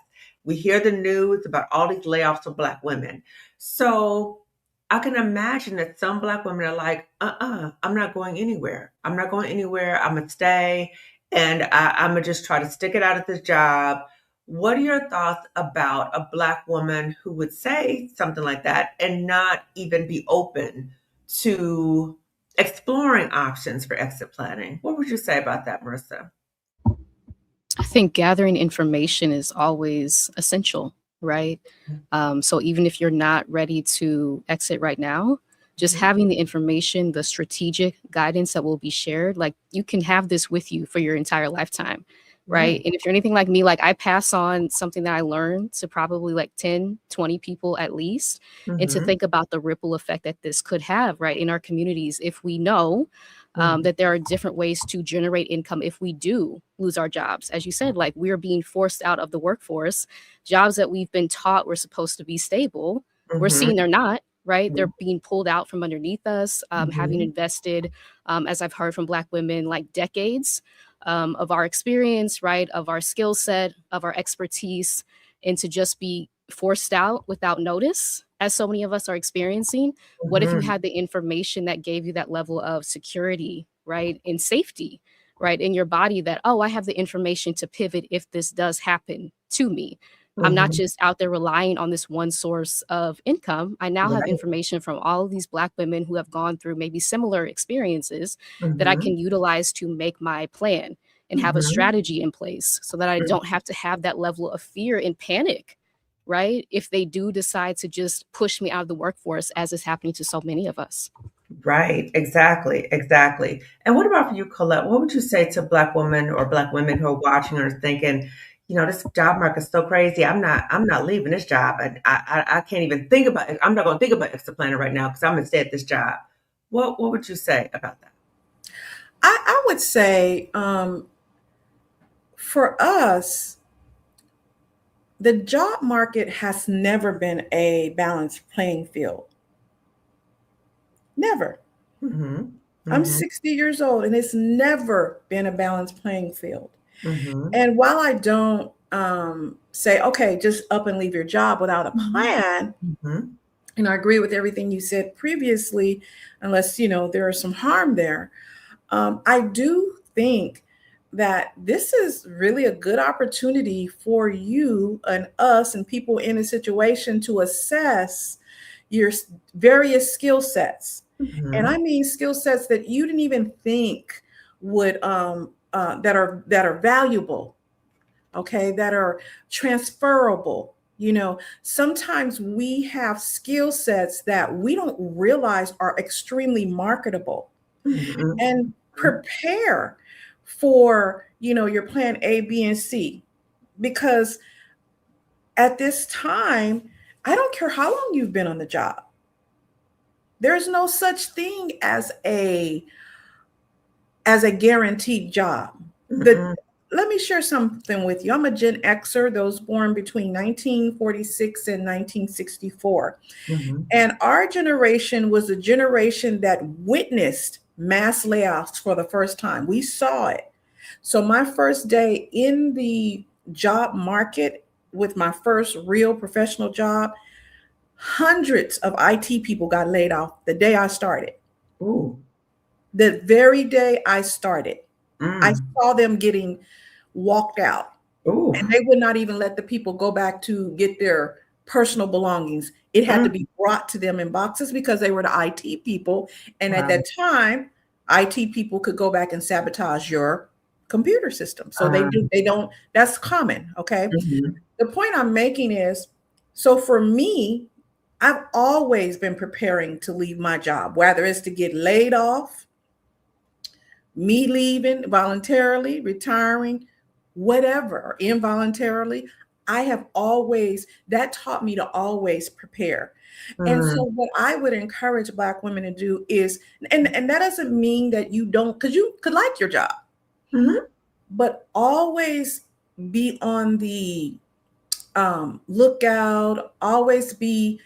We hear the news about all these layoffs of Black women. So I can imagine that some Black women are like, I'm not going anywhere. I'm not going anywhere. I'm going to stay and I'm going to just try to stick it out at this job. What are your thoughts about a Black woman who would say something like that and not even be open to exploring options for exit planning? What would you say about that, Marissa? I think gathering information is always essential, right? So even if you're not ready to exit right now, just Mhm. having the information, the strategic guidance that will be shared, like you can have this with you for your entire lifetime, right? Right. And if you're anything like me, like I pass on something that I learned to probably like 10, 20 people at least, and to Hmm. think about the ripple effect that this could have, right, in our communities if we know Hmm. that there are different ways to generate income if we do lose our jobs. As you said, like we're being forced out of the workforce. Jobs that we've been taught were supposed to be stable, we're Hmm. seeing they're not, right? They're being pulled out from underneath us, having Hmm. invested, as I've heard from Black women, like decades of our experience, right? Of our skill set, of our expertise, and to just be forced out without notice, as so many of us are experiencing. What if you Hmm. had the information that gave you that level of security, right? And safety, right? In your body that, oh, I have the information to pivot if this does happen to me. I'm not Hmm. just out there relying on this one source of income. I now have Right. information from all of these Black women who have gone through maybe similar experiences that I Hmm. can utilize to make my plan and have a Hmm. strategy in place so that I don't have to have that level of fear and panic, right? If they do decide to just push me out of the workforce, as is happening to so many of us. Right, exactly, exactly. And what about for you, Colette? What would you say to Black women or Black women who are watching or thinking, this job market is so crazy. I'm not leaving this job, and I can't even think about it. I'm not going to think about extra planning right now because I'm going to stay at this job. What would you say about that? I would say for us, the job market has never been a balanced playing field. Never. Mm-hmm. I'm Mm-hmm. 60 years old and it's never been a balanced playing field. Mm-hmm. And while I don't say, okay, just up and leave your job without a plan, Mm-hmm. and I agree with everything you said previously, unless, there is some harm there. I do think that this is really a good opportunity for you and us and people in a situation to assess your various skill sets. And I Mm-hmm. mean skill sets that you didn't even think would that are valuable, okay, that are transferable. Sometimes we have skill sets that we don't realize are extremely marketable, Mm-hmm. and prepare for your plan A, B, and C, because at this time, I don't care how long you've been on the job, there's no such thing as a guaranteed job. The Mm-hmm. Let me share something with you. I'm a Gen Xer, those born between 1946 and 1964. Mm-hmm. And our generation was a generation that witnessed mass layoffs for the first time. We saw it. So, my first day in the job market with my first real professional job, hundreds of IT people got laid off the day I started. Ooh. The very day I started, I Mm. saw them getting walked out, Ooh. and they would not even let the people go back to get their personal belongings. It had to Mm. be brought to them in boxes because they were the IT people. And at Wow. that time, IT people could go back and sabotage your computer system. So Um, they don't, that's common. Okay. mhm. The point I'm making is, so for me, I've always been preparing to leave my job, whether it's to get laid off, me leaving voluntarily, retiring, whatever, or involuntarily. I have always, that taught me to always prepare. And so, Mm. what I would encourage Black women to do is, and that doesn't mean that you don't, because you could like your job, Mhm. but always be on the lookout, always be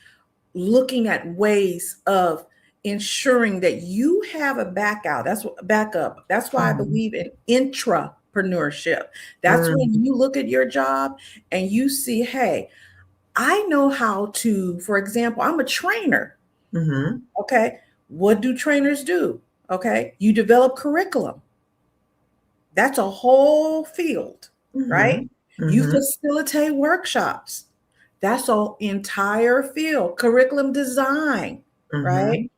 looking at ways of ensuring that you have a backup. That's why I Mhm. believe in intrapreneurship. That's when Mm. you look at your job and you see, hey, I know how to, for example, I'm a trainer. Mhm. Okay. What do trainers do? Okay. You develop curriculum. That's a whole field, right? Mhm. You Mhm. facilitate workshops. That's an entire field. Curriculum design, right?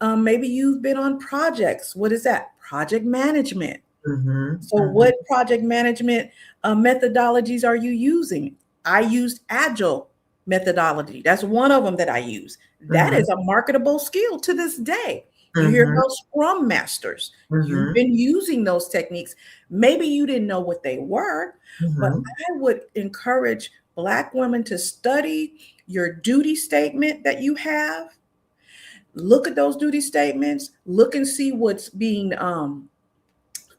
Mhm. Maybe you've been on projects. What is that? Project management. Mhm. So, Mhm. what project management methodologies are you using? I used Agile methodology. That's one of them that I use. That Mhm. is a marketable skill to this day. You hear Mhm. about Scrum Masters. You've Mhm. been using those techniques. Maybe you didn't know what they were, but Mhm. I would encourage Black women to study your duty statement that you have. Look at those duty statements. Look and see what's being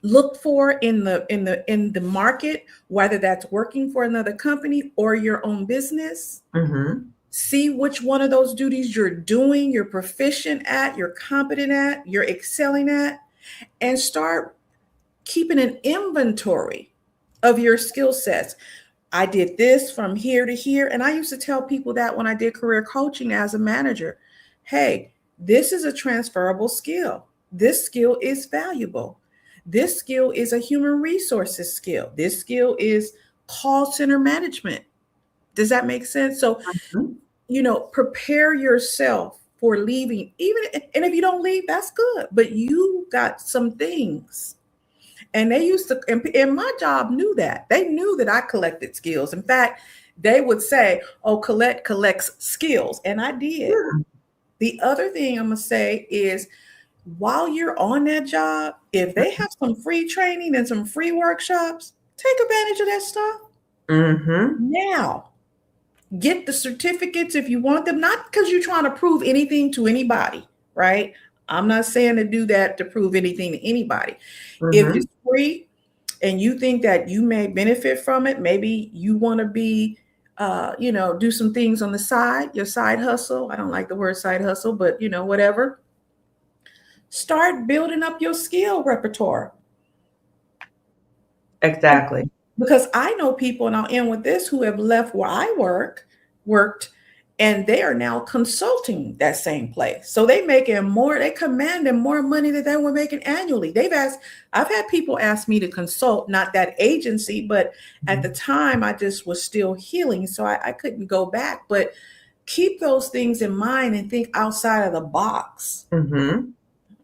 look for in the market, whether that's working for another company or your own business. Mhm. See which one of those duties you're doing, you're proficient at, you're competent at, you're excelling at, and start keeping an inventory of your skill sets. I did this from here to here. And I used to tell people that when I did career coaching as a manager, hey, this is a transferable skill. This skill is valuable. This skill is a human resources skill. This skill is call center management. Does that make sense? So, Mhm. prepare yourself for leaving. Even and if you don't leave, that's good. But you got some things, and they used to, and my job knew that. They knew that I collected skills. In fact, they would say, oh, Colette collects skills. And I did. Mm. The other thing I'm going to say is while you're on that job, if they have some free training and some free workshops, take advantage of that stuff Mhm. now. Get the certificates if you want them, not because you're trying to prove anything to anybody, right? I'm not saying to do that to prove anything to anybody. If Mhm. it's free, and you think that you may benefit from it, maybe you want to be do some things on the side, your side hustle. I don't like the word side hustle, but whatever. Start building up your skill repertoire. Exactly. Because I know people, and I'll end with this, who have left where I worked, and they are now consulting that same place. So they commanding more money than they were making annually. I've had people ask me to consult, not that agency, but at the time I just was still healing. So I couldn't go back, but keep those things in mind and think outside of the box. Mm-hmm.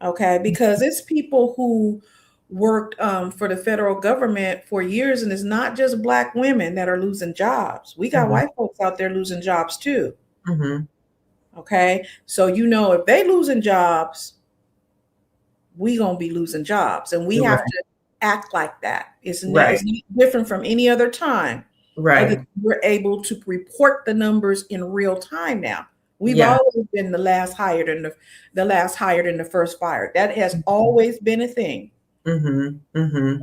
Okay. Because it's people who worked for the federal government for years, and it's not just Black women that are losing jobs. We got Mm-hmm. white folks out there losing jobs too. Mm-hmm. Okay. So, if they losing jobs, we gonna be losing jobs, and we have Right. to act like that. It's not Right. different from any other time. Other Right. than we're able to report the numbers in real time now. We've Yeah. always been the last hired and the last hired and the first fired. That has always been a thing. Mm-hmm. Mm-hmm.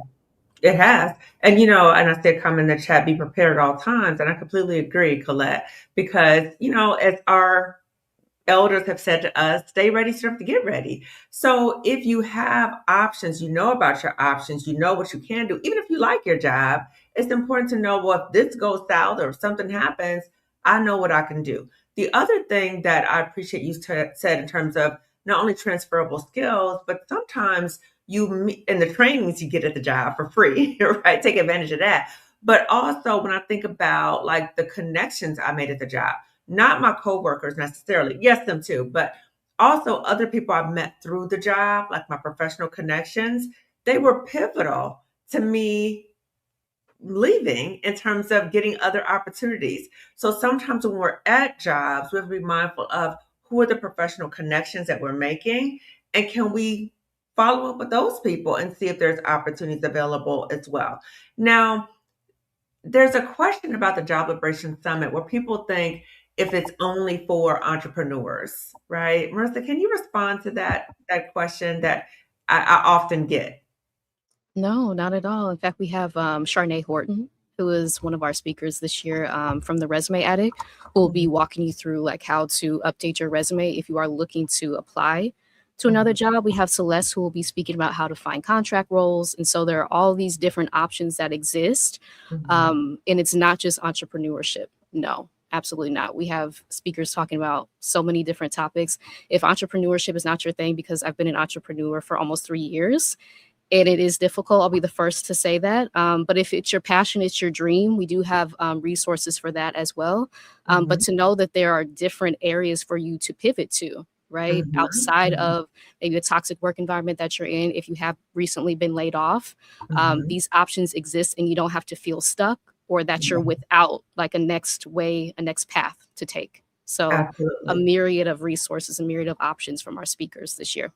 It has. And and I said come in the chat, be prepared at all times. And I completely agree, Colette, because, as our elders have said to us, stay ready, so you have to get ready. So if you have options, you know about your options, you know what you can do. Even if you like your job, it's important to know, well, if this goes south or if something happens, I know what I can do. The other thing that I appreciate you said in terms of not only transferable skills, but sometimes in the trainings you get at the job for free, right? Take advantage of that. But also when I think about like the connections I made at the job, not my coworkers necessarily, yes, them too, but also other people I've met through the job, like my professional connections, they were pivotal to me leaving in terms of getting other opportunities. So sometimes when we're at jobs, we have to be mindful of who are the professional connections that we're making, and can we follow up with those people and see if there's opportunities available as well. Now, there's a question about the Job Liberation Summit where people think if it's only for entrepreneurs, right? Marissa, can you respond to that question that I often get? No, not at all. In fact, we have Charnay Horton, who is one of our speakers this year from the Resume Addict, who will be walking you through like how to update your resume if you are looking to apply to another job. We have Celeste, who will be speaking about how to find contract roles. And so there are all these different options that exist. Mhm. And it's not just entrepreneurship. No, absolutely not. We have speakers talking about so many different topics. If entrepreneurship is not your thing, because I've been an entrepreneur for almost 3 years, and it is difficult. I'll be the first to say that. But if it's your passion, it's your dream, we do have resources for that as well. But Mhm. to know that there are different areas for you to pivot to, right? Mhm. Outside Mhm. of maybe a toxic work environment that you're in, if you have recently been laid off, Mhm. these options exist and you don't have to feel stuck or that you're Yeah, without like a next path to take. So a absolutely. myriad of resources, a myriad of options from our speakers this year.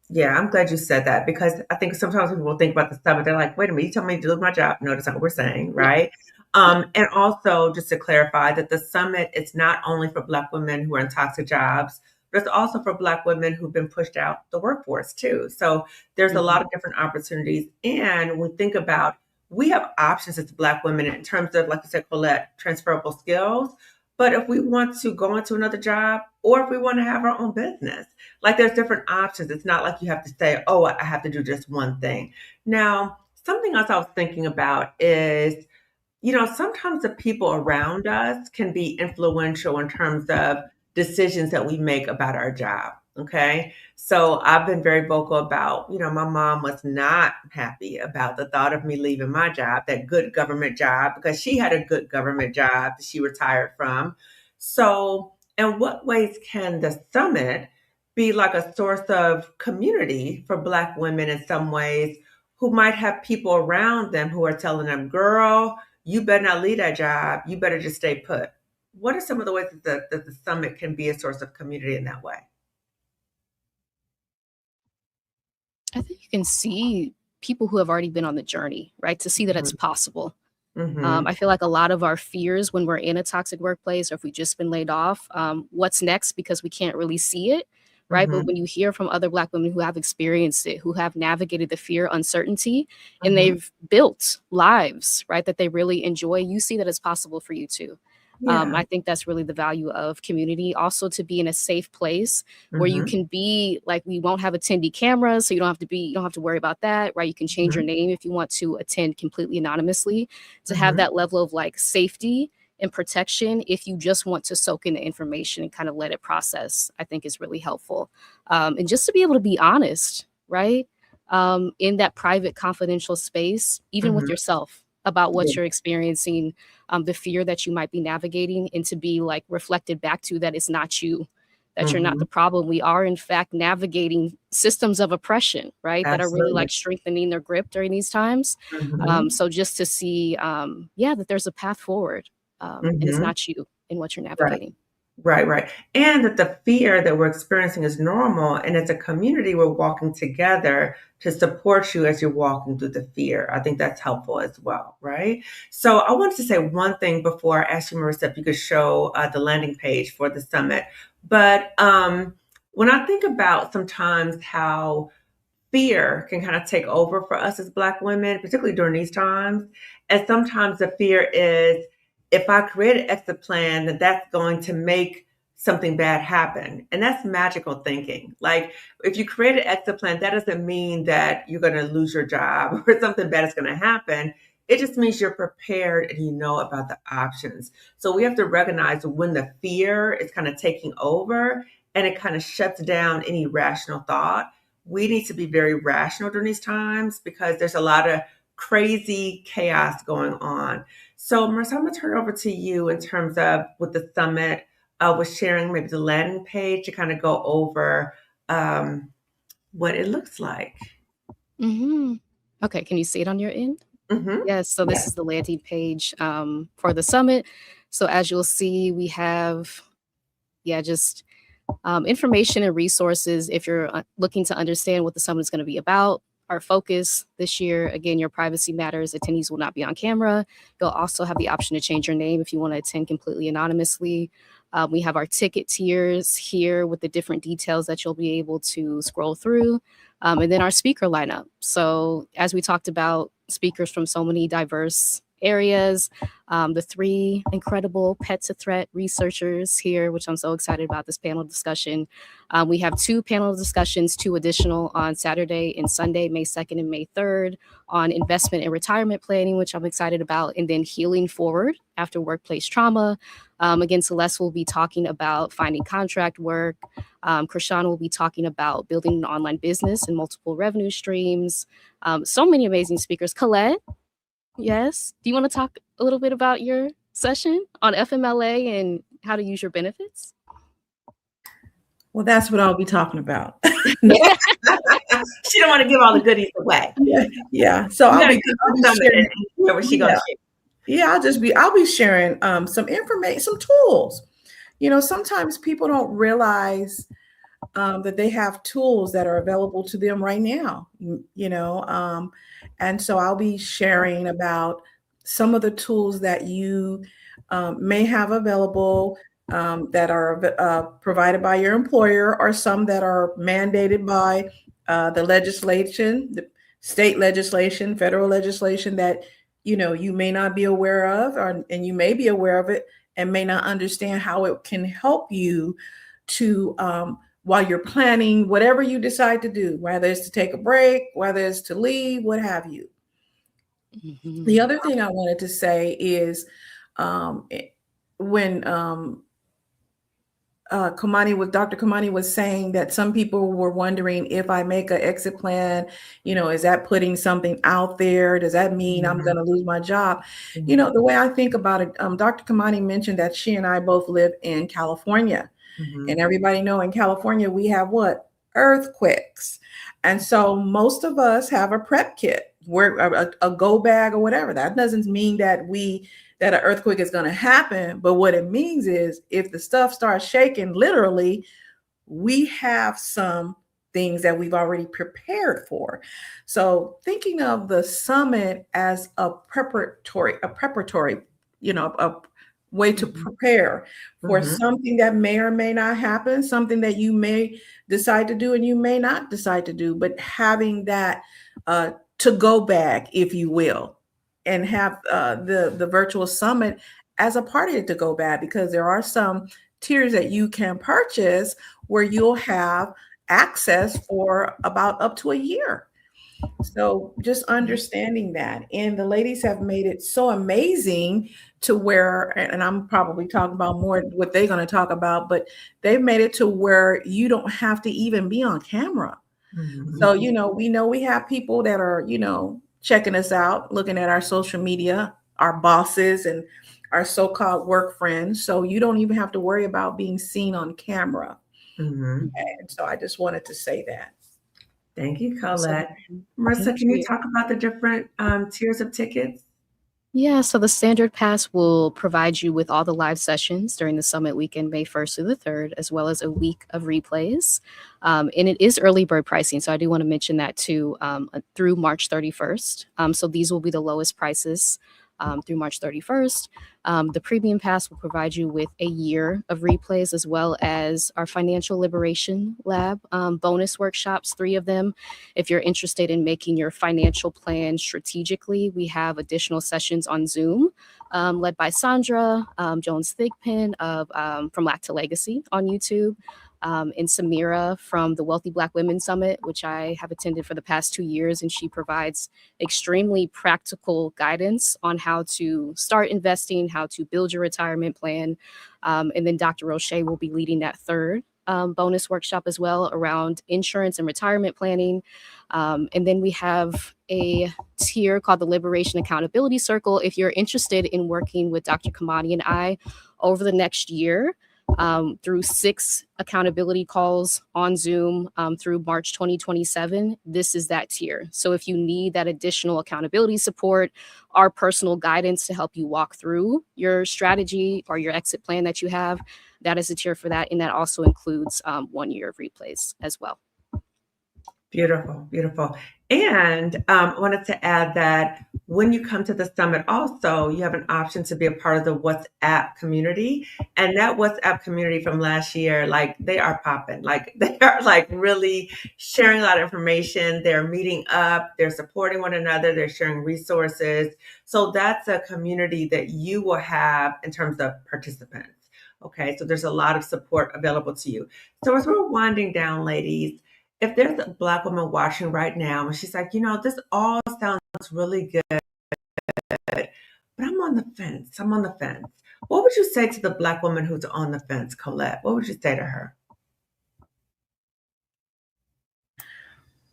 Yeah, I'm glad you said that because I think sometimes people will think about the summit. They're like, wait a minute, you tell me to do my job. No, that's not what we're saying, Yeah. right? Yeah. And also, just to clarify, that the summit is not only for Black women who are in toxic jobs, but it's also for Black women who've been pushed out the workforce too. So there's a lot Mhm. of different opportunities. And when we think about, we have options as Black women in terms of, like you said, Colette, transferable skills. But if we want to go into another job or if we want to have our own business, like there's different options. It's not like you have to say, oh, I have to do just one thing. Now, something else I was thinking about is, sometimes the people around us can be influential in terms of decisions that we make about our job. Okay. So I've been very vocal about, my mom was not happy about the thought of me leaving my job, that good government job, because she had a good government job that she retired from. So, in what ways can the summit be like a source of community for Black women in some ways who might have people around them who are telling them, girl, you better not leave that job. You better just stay put. What are some of the ways that the summit can be a source of community in that way? I think you can see people who have already been on the journey, right? To see that it's possible. Mm-hmm. I feel like a lot of our fears when we're in a toxic workplace or if we've just been laid off, what's next because we can't really see it, right? But Mm-hmm. when you hear from other Black women who have experienced it, who have navigated the fear, uncertainty, and Mm-hmm. they've built lives, right, that they really enjoy, you see that it's possible for you too. Yeah. I think that's really the value of community, also to be in a safe place where you Mhm. can be like, we won't have attendee cameras, so you don't have to worry about that, right? You can change your Mhm. name if you want to attend completely anonymously, to have Mhm. that level of like safety and protection if you just want to soak in the information and kind of let it process, I think is really helpful. And just to be able to be honest, right? In that private, confidential space, even with Mhm. yourself about Yeah. what you're experiencing, the fear that you might be navigating, and to be like reflected back to that it's not you, that you're not the Mhm. problem. We are, in fact, navigating systems of oppression, right? That are really Absolutely. like strengthening their grip during these times. Mhm. So just to see, yeah, that there's a path forward, and it's Mhm. not you in what you're Right. navigating. Right, right. And that the fear that we're experiencing is normal. And as a community, we're walking together to support you as you're walking through the fear. I think that's helpful as well, right? So I wanted to say one thing before I ask you, Marissa, if you could show the landing page for the summit. But when I think about sometimes how fear can kind of take over for us as Black women, particularly during these times. And sometimes the fear is if I create an exit plan, that that's going to make something bad happen. And that's magical thinking. Like if you create an exit plan, that doesn't mean that you're going to lose your job or something bad is going to happen. It just means you're prepared and you know about the options. So we have to recognize when the fear is kind of taking over and it kind of shuts down any rational thought. We need to be very rational during these times because there's a lot of crazy chaos going on. So, Marissa, I'm going to turn it over to you in terms of with the summit, with sharing maybe the landing page to kind of go over what it looks like. Hmm. Okay, can you see it on your end? Mm-hmm. Yes, so this Yes. is the landing page for the summit. So as you'll see, we have, yeah, just information and resources if you're looking to understand what the summit is going to be about. Our focus this year, again, your privacy matters. Attendees will not be on camera. You'll also have the option to change your name if you want to attend completely anonymously. We have our ticket tiers here with the different details that you'll be able to scroll through. And then our speaker lineup. So, as we talked about, speakers from so many diverse areas, the three incredible Pet to Threat researchers here, which I'm so excited about this panel discussion. We have two panel discussions, two additional on Saturday and Sunday, May 2nd and May 3rd, on investment and retirement planning, which I'm excited about, and then healing forward after workplace trauma. Again, Celeste will be talking about finding contract work. Krishan will be talking about building an online business and multiple revenue streams. So many amazing speakers. Colette, yes. Do you want to talk a little bit about your session on FMLA and how to use your benefits? Well, that's what I'll be talking about. She don't want to give all the goodies away. Yeah. So You got to I'll get be some sharing. and hear what she Yeah. gonna share. Yeah, I'll be sharing some information, some tools. You know, sometimes people don't realize that they have tools that are available to them right now. And so I'll be sharing about some of the tools that you may have available that are provided by your employer, or some that are mandated by the legislation, the state legislation, federal legislation that you may not be aware of, and you may be aware of it and may not understand how it can help you to while you're planning whatever you decide to do, whether it's to take a break, whether it's to leave, what have you. Mm-hmm. The other thing I wanted to say is when Dr. Kamani was saying that some people were wondering, if I make an exit plan, is that putting something out there? Does that mean I'm going to lose my job? Mhm. The way I think about it, Dr. Kamani mentioned that she and I both live in California. And Mhm. everybody know in California, we have what? Earthquakes. And so most of us have a prep kit, where a go bag or whatever. That doesn't mean that an earthquake is going to happen. But what it means is, if the stuff starts shaking, literally, we have some things that we've already prepared for. So thinking of the summit as a preparatory, a way to Mhm. prepare for Mhm. something that may or may not happen, something that you may decide to do and you may not decide to do, but having that to go bag, if you will, and have the virtual summit as a party to go bad, because there are some tiers that you can purchase where you'll have access for about up to a year. So just understanding that. And the ladies have made it so amazing to where, and I'm probably talking about more what they're going to talk about, but they've made it to where you don't have to even be on camera. So, Mhm. we know we have people that are, checking us out, looking at our social media, our bosses and our so-called work friends. So you don't even have to worry about being seen on camera. Mhm. And so I just wanted to say that. Thank you, Colette. Absolutely. Marissa, Thank can you you. talk about the different tiers of tickets? Yeah, so the standard pass will provide you with all the live sessions during the summit weekend, May 1st through the 3rd, as well as a week of replays. And it is early bird pricing, so I do want to mention that too, through March 31st. So these will be the lowest prices through March 31st. The premium pass will provide you with a year of replays, as well as our financial liberation lab bonus workshops, 3 of them. If you're interested in making your financial plan strategically, we have additional sessions on Zoom, led by Sandra Jones Thigpen of From Lack to Legacy on YouTube, and Samira from the Wealthy Black Women Summit, which I have attended for the past 2 years, and she provides extremely practical guidance on how to start investing, how to build your retirement plan. And then Dr. Roche will be leading that third bonus workshop as well around insurance and retirement planning. And then we have a tier called the Liberation Accountability Circle. If you're interested in working with Dr. Kamani and I over the next year, through 6 accountability calls on Zoom through March 2027, this is that tier. So if you need that additional accountability support, our personal guidance to help you walk through your strategy or your exit plan that you have, that is a tier for that. And that also includes 1 year of replays as well. Beautiful, beautiful. And I wanted to add that when you come to the summit, also, you have an option to be a part of the WhatsApp community. And that WhatsApp community from last year, like they are popping, like they are like really sharing a lot of information. They're meeting up, they're supporting one another, they're sharing resources. So that's a community that you will have in terms of participants. Okay, so there's a lot of support available to you. So as we're winding down, ladies, if there's a Black woman watching right now and she's like, this all sounds really good, but I'm on the fence. I'm on the fence. What would you say to the Black woman who's on the fence, Colette? What would you say to her?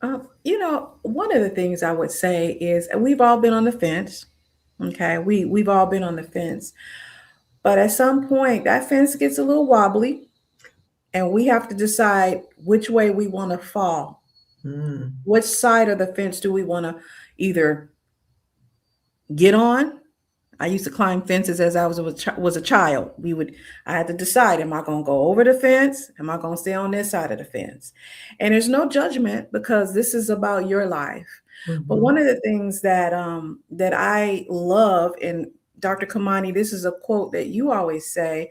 One of the things I would say is we've all been on the fence. Okay, we've all been on the fence, but at some point that fence gets a little wobbly, and we have to decide which way we want to fall. Mm. Which side of the fence do we want to either get on? I used to climb fences as I was a child. I had to decide: am I going to go over the fence? Am I going to stay on this side of the fence? And there's no judgment, because this is about your life. But Mm-hmm. one of the things that I love, and Dr. Kamani, this is a quote that you always say,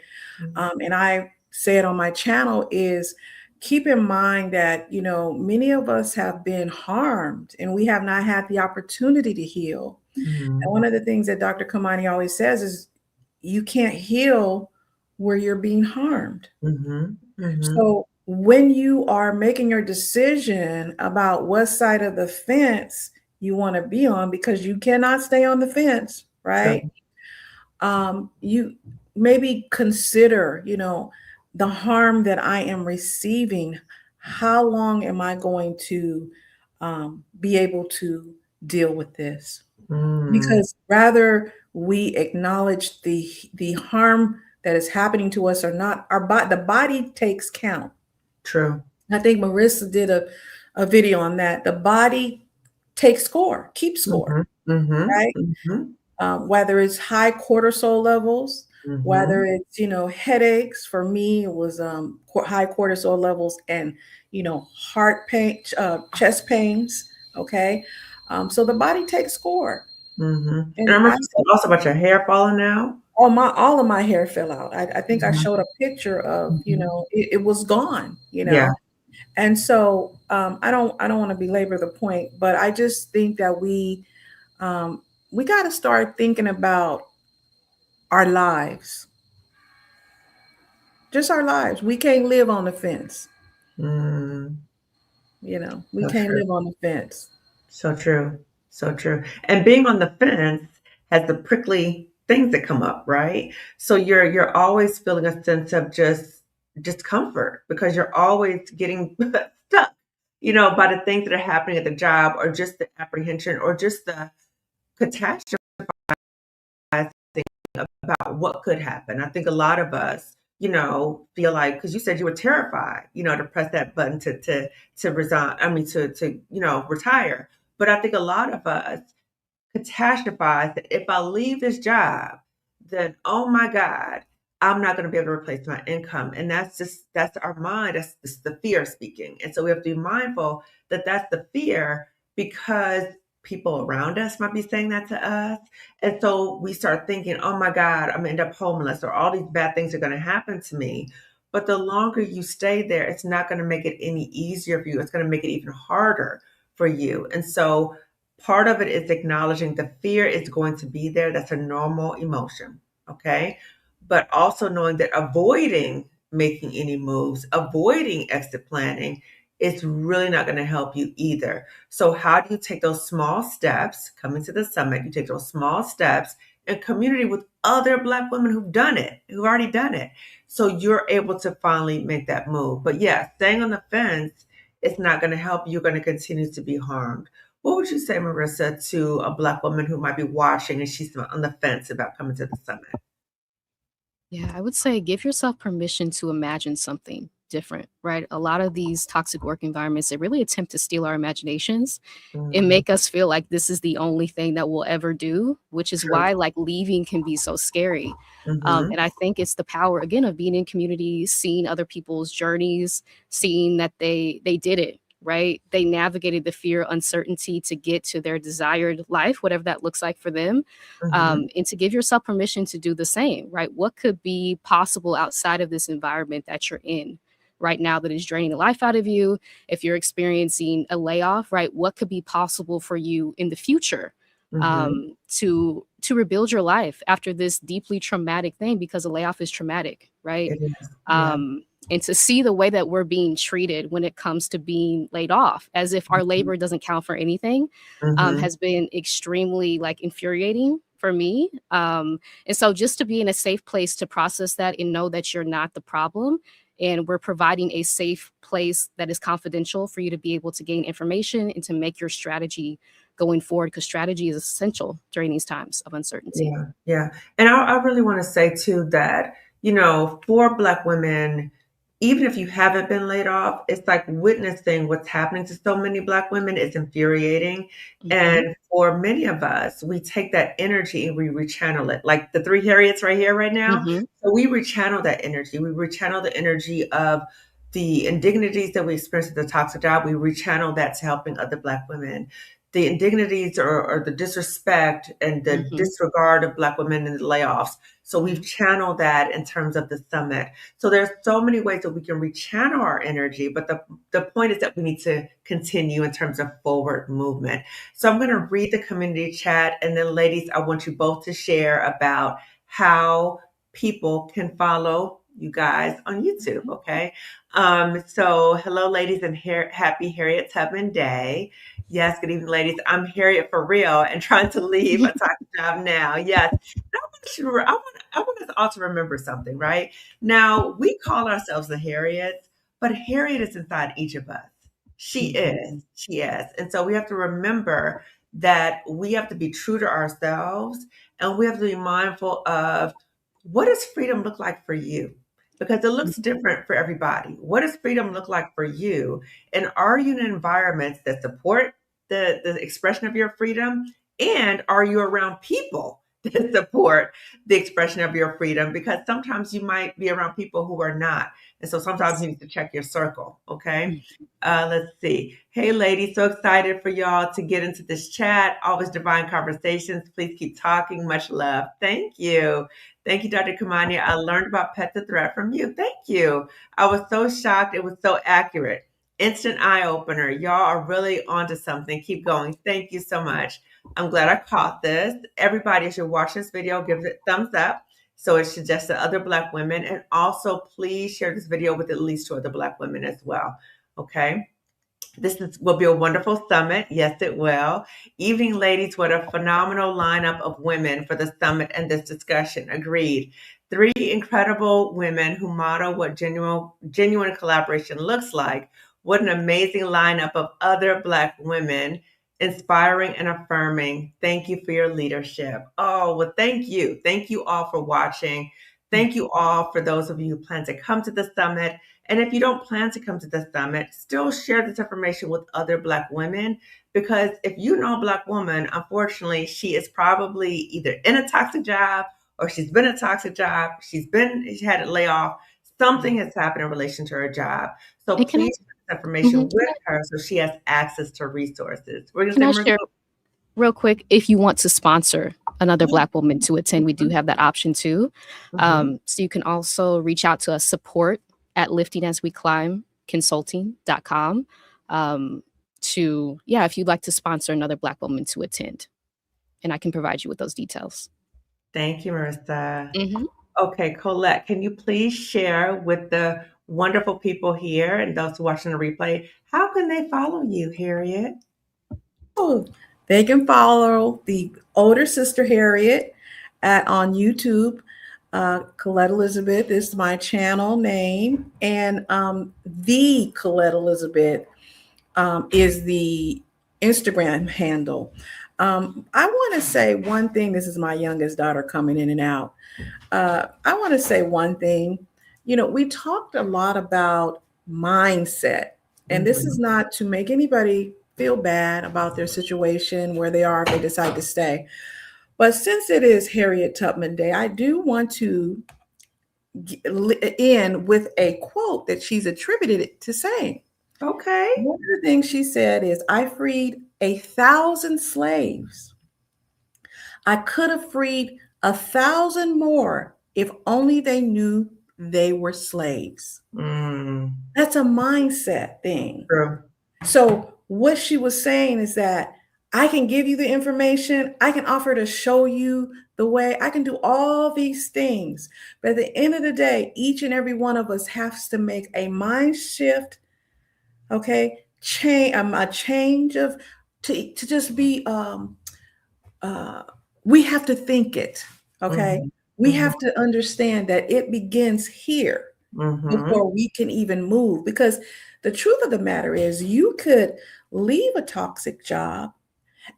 and I say it on my channel, is keep in mind that many of us have been harmed and we have not had the opportunity to heal. Mm-hmm. And one of the things that Dr. Kamani always says is you can't heal where you're being harmed. Mm-hmm. Mm-hmm. So when you are making your decision about what side of the fence you want to be on, because you cannot stay on the fence, right? True. You maybe consider, the harm that I am receiving. How long am I going to be able to deal with this? Mm. Because rather we acknowledge the harm that is happening to us or not, the body takes count. True. I think Marissa did a video on that. The body takes score, keeps score, Mm-hmm. Mm-hmm. right? Mm-hmm. Whether it's high cortisol levels, Mm-hmm. whether it's headaches. For me, it was high cortisol levels and heart pain, chest pains. Okay, so the body takes score, Mm-hmm. And I and remember you said also about your hair falling out. all of my hair fell out. I think I Mm-hmm. showed a picture of Mm-hmm. it was gone. Yeah. And so I don't want to belabor the point, but I just think that we got to start thinking about our lives, just our lives. We can't live on the fence. Mm, We so can't true. live on the fence. So true. So true. And being on the fence has the prickly things that come up, right? So you're always feeling a sense of just discomfort because you're always getting stuck, by the things that are happening at the job or just the apprehension or just the catastrophe about what could happen. I think a lot of us, feel like because you said you were terrified, to press that button to resign. I mean to retire. But I think a lot of us catastrophize that if I leave this job, then oh my God, I'm not going to be able to replace my income. And that's our mind. That's just the fear speaking. And so we have to be mindful that that's the fear because people around us might be saying that to us. And so we start thinking, oh my God, I'm going to end up homeless or all these bad things are going to happen to me. But the longer you stay there, it's not going to make it any easier for you. It's going to make it even harder for you. And so part of it is acknowledging the fear is going to be there. That's a normal emotion. Okay. But also knowing that avoiding making any moves, avoiding exit planning is really not going to help you either. So, how do you take those small steps coming to the summit? You take those small steps in community with other Black women who've already done it. So you're able to finally make that move. But yeah, staying on the fence is not going to help. You're going to continue to be harmed. What would you say, Marissa, to a Black woman who might be watching and she's on the fence about coming to the summit? Yeah, I would say give yourself permission to imagine something different, right? A lot of these toxic work environments, they really attempt to steal our imaginations and Mm, make us feel like this is the only thing that we'll ever do, which is true. why like leaving can be so scary. Mm-hmm. And I think it's the power again of being in community, seeing other people's journeys, seeing that they did it, right? They navigated the fear, uncertainty to get to their desired life, whatever that looks like for them, Mm-hmm. and to give yourself permission to do the same, right? What could be possible outside of this environment that you're in right now that is draining the life out of you? If you're experiencing a layoff, right, what could be possible for you in the future, Mm-hmm. to rebuild your life after this deeply traumatic thing? Because a layoff is traumatic, right? It is. Yeah. And to see the way that we're being treated when it comes to being laid off, as if our labor doesn't count for anything, Mm-hmm. has been extremely like infuriating for me. And so just to be in a safe place to process that and know that you're not the problem, and we're providing a safe place that is confidential for you to be able to gain information and to make your strategy going forward, because strategy is essential during these times of uncertainty. Yeah, yeah. And I really want to say too that, for Black women, even if you haven't been laid off, it's like witnessing what's happening to so many Black women is infuriating. Hmm. And for many of us, we take that energy and we rechannel it, like the three Harriets right here, right now. Hmm. So we rechannel that energy. We rechannel the energy of the indignities that we experience at the toxic job. We rechannel that to helping other Black women the indignities or the disrespect and the Hmm. disregard of Black women in the layoffs. So we've channeled that in terms of the summit. So there's so many ways that we can rechannel our energy, but the point is that we need to continue in terms of forward movement. So I'm going to read the community chat, and then ladies, I want you both to share about how people can follow you guys on YouTube, okay? So hello, ladies, and happy Harriet Tubman Day. Yes, good evening, ladies. I'm Harriet for real and trying to leave a toxic job now. Yes. And I want us all to remember something, right? Now, we call ourselves the Harriets, but Harriet is inside each of us. She is. Hmm. She is. And so we have to remember that we have to be true to ourselves and we have to be mindful of what does freedom look like for you? Because it looks different for everybody. What does freedom look like for you? And are you in environments that support the expression of your freedom? And are you around people that support the expression of your freedom? Because sometimes you might be around people who are not. And so sometimes Yes. you need to check your circle. Okay. Let's see. Hey, ladies, so excited for y'all to get into this chat. Always divine conversations. Please keep talking. Much love. Thank you. Thank you, Dr. Kamani. I learned about Pet the Threat from you. Thank you. I was so shocked. It was so accurate. Instant eye opener. Y'all are really onto something. Keep going. Thank you so much. I'm glad I caught this. Everybody, as you're watching this video, give it a thumbs up. So it suggested other Black women. And also, please share this video with at least 2 other Black women as well. Okay. Will be a wonderful summit. Yes, it will. Evening, ladies, what a phenomenal lineup of women for the summit and this discussion. Agreed. 3 incredible women who model what genuine collaboration looks like. What an amazing lineup of other Black women, inspiring and affirming. Thank you for your leadership. Oh, well, thank you. Thank you all for watching. Thank you all for those of you who plan to come to the summit. And if you don't plan to come to the summit, still share this information with other Black women, because if you know a Black woman, unfortunately, she is probably either in a toxic job or she's been in a toxic job. She had a layoff. Something has happened in relation to her job. So And please share this information with her so she has access to resources. We're going to can I say, share real quick, if you want to sponsor another Black woman to attend, we do have that option too. So you can also reach out to us, support at liftingasweclimb.consulting.com if you'd like to sponsor another Black woman to attend. And I can provide you with those details. Thank you, Marissa. Okay, Colette, can you please share with the wonderful people here and those watching the replay, how can they follow you, Harriet? Oh, they can follow the older sister Harriet on YouTube. Colette Elizabeth is my channel name, and the Colette Elizabeth is the Instagram handle. I want to say one thing. This is my youngest daughter coming in and out. I want to say one thing. We talked a lot about mindset, and this is not to make anybody feel bad about their situation, where they are, if they decide to stay. But since it is Harriet Tubman Day, I do want to end with a quote that she's attributed to saying. Okay. One of the things she said is, I freed 1,000 slaves. I could have freed 1,000 more if only they knew they were slaves. That's a mindset thing. True. So what she was saying is that I can give you the information. I can offer to show you the way. I can do all these things. But at the end of the day, each and every one of us has to make a mind shift. Okay. A change of to just be we have to think it. Okay. We have to understand that it begins here before we can even move, because the truth of the matter is you could leave a toxic job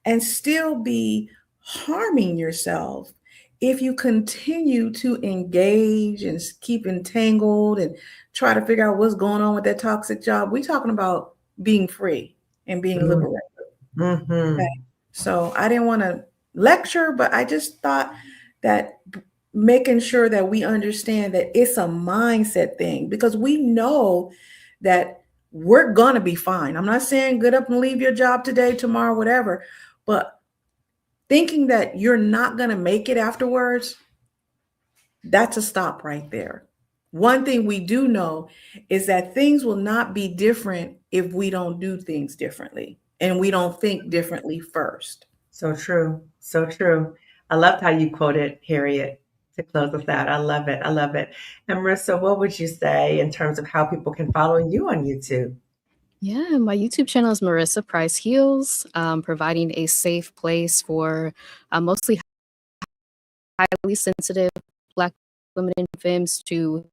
and still be harming yourself if you continue to engage and keep entangled and try to figure out what's going on with that toxic job. We're talking about being free and being liberated. Okay. So I didn't want to lecture, but I just thought that making sure that we understand that it's a mindset thing, because we know that we're going to be fine. I'm not saying get up and leave your job today, tomorrow, whatever, but thinking that you're not going to make it afterwards, that's a stop right there. One thing we do know is that things will not be different if we don't do things differently and we don't think differently first. So true. So true. I loved how you quoted Harriet to close us out. I love it. I love it. And Marissa, what would you say in terms of how people can follow you on YouTube? Yeah, my YouTube channel is Marissa Price Heals, providing a safe place for mostly highly sensitive Black women and femmes to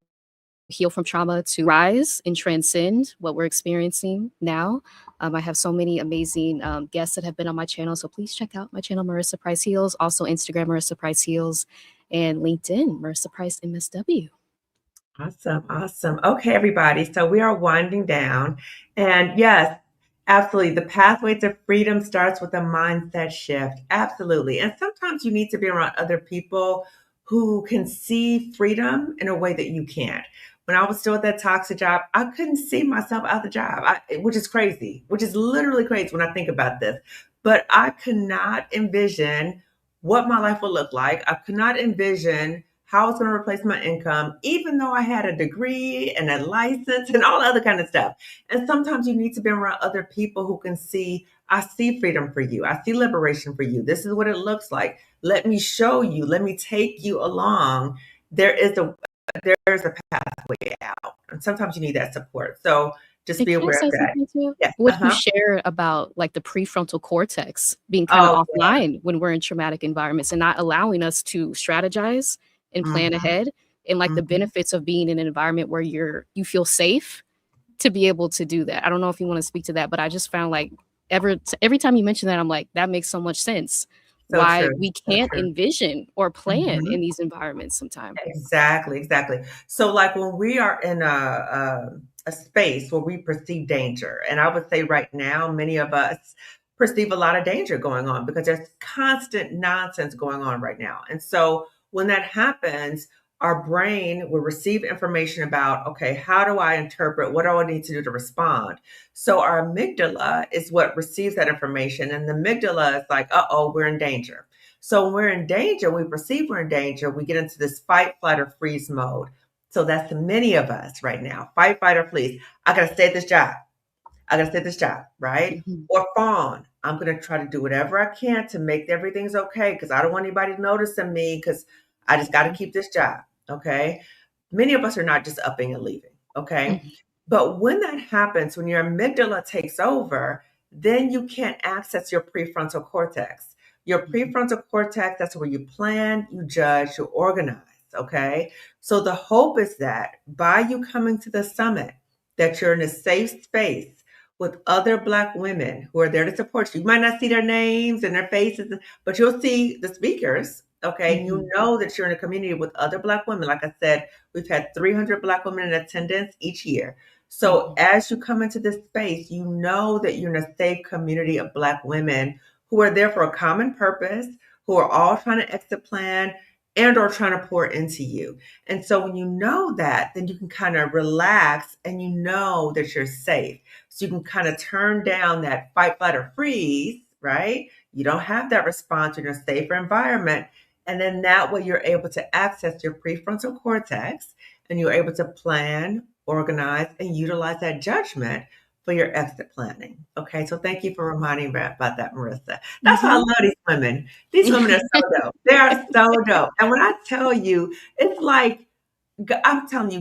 heal from trauma, to rise and transcend what we're experiencing now. I have so many amazing guests that have been on my channel, so please check out my channel, Marissa Price Heals. Also Instagram, Marissa Price Heals, and LinkedIn, Marissa Price MSW. Awesome. Awesome. Okay, everybody. So we are winding down. And yes, absolutely. The pathway to freedom starts with a mindset shift. Absolutely. And sometimes you need to be around other people who can see freedom in a way that you can't. When I was still at that toxic job, I couldn't see myself out of the job, which is crazy, which is literally crazy when I think about this. But I could not envision what my life would look like. I could not envision how I was going to replace my income, even though I had a degree and a license and all other kind of stuff. And sometimes you need to be around other people who can see, I see freedom for you. I see liberation for you. This is what it looks like. Let me show you. Let me take you along there is a there's a pathway out, and sometimes you need that support. So just And be can I aware of say that. something too? Yes. What you Uh-huh. shared about like the prefrontal cortex being kind of Oh, yeah. offline when we're in traumatic environments and not allowing us to strategize and plan Mhm, ahead, and like the mhm. benefits of being in an environment where you feel safe to be able to do that. I don't know if you want to speak to that, but I just found like every time you mention that, I'm like, that makes so much sense. So Why true. we So can't true. envision or plan in Mhm. these environments sometimes. Exactly, exactly. So, like when we are in a space where we perceive danger, and I would say right now, many of us perceive a lot of danger going on because there's constant nonsense going on right now. And so, when that happens, our brain will receive information about, okay, how do I interpret? What do I need to do to respond? So, our amygdala is what receives that information, and the amygdala is like, uh oh, we're in danger. So when we're in danger, we perceive we're in danger, we get into this fight, flight, or freeze mode. So that's many of us right now. Fight, fight, or freeze. I gotta stay at this job. I gotta stay at this job, right? Mhm, Or fawn. I'm gonna try to do whatever I can to make everything's okay because I don't want anybody noticing me because I just gotta mhm, keep this job. Okay. Many of us are not just upping and leaving. Okay. mhm, But when that happens, when your amygdala takes over, then you can't access your prefrontal cortex. Your mhm, prefrontal cortex, that's where you plan, you judge, you organize. Okay. So the hope is that by you coming to the summit, that you're in a safe space with other Black women who are there to support you. You might not see their names and their faces, but you'll see the speakers. Okay. And you mhm, know that you're in a community with other Black women. Like I said, we've had 300 Black women in attendance each year. So mhm, as you come into this space, you know that you're in a safe community of Black women who are there for a common purpose, who are all trying to exit plan and or trying to pour into you. And so when you know that, then you can kind of relax and you know that you're safe. So you can kind of turn down that fight, flight, or freeze, right? You don't have that response in a safer environment. And then that way you're able to access your prefrontal cortex and you're able to plan, organize, and utilize that judgment for your exit planning. Okay, so thank you for reminding me about that, Marissa. That's why I mhm. love these women. These women are so dope. They are so dope. And when I tell you, it's like, I'm telling you,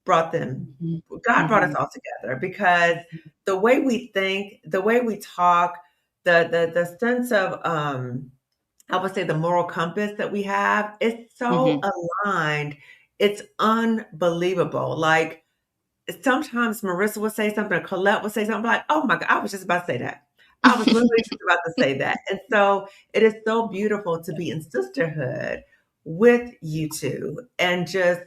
brought them, Mhm, God brought us mhm, all together because the way we think, the way we talk, the sense of I would say the moral compass that we have is so mhm, aligned. It's unbelievable. Like sometimes Marissa would say something, or Colette would say something like, "Oh my God, I was just about to say that. I was literally just about to say that." And so it is so beautiful to be in sisterhood with you two, and just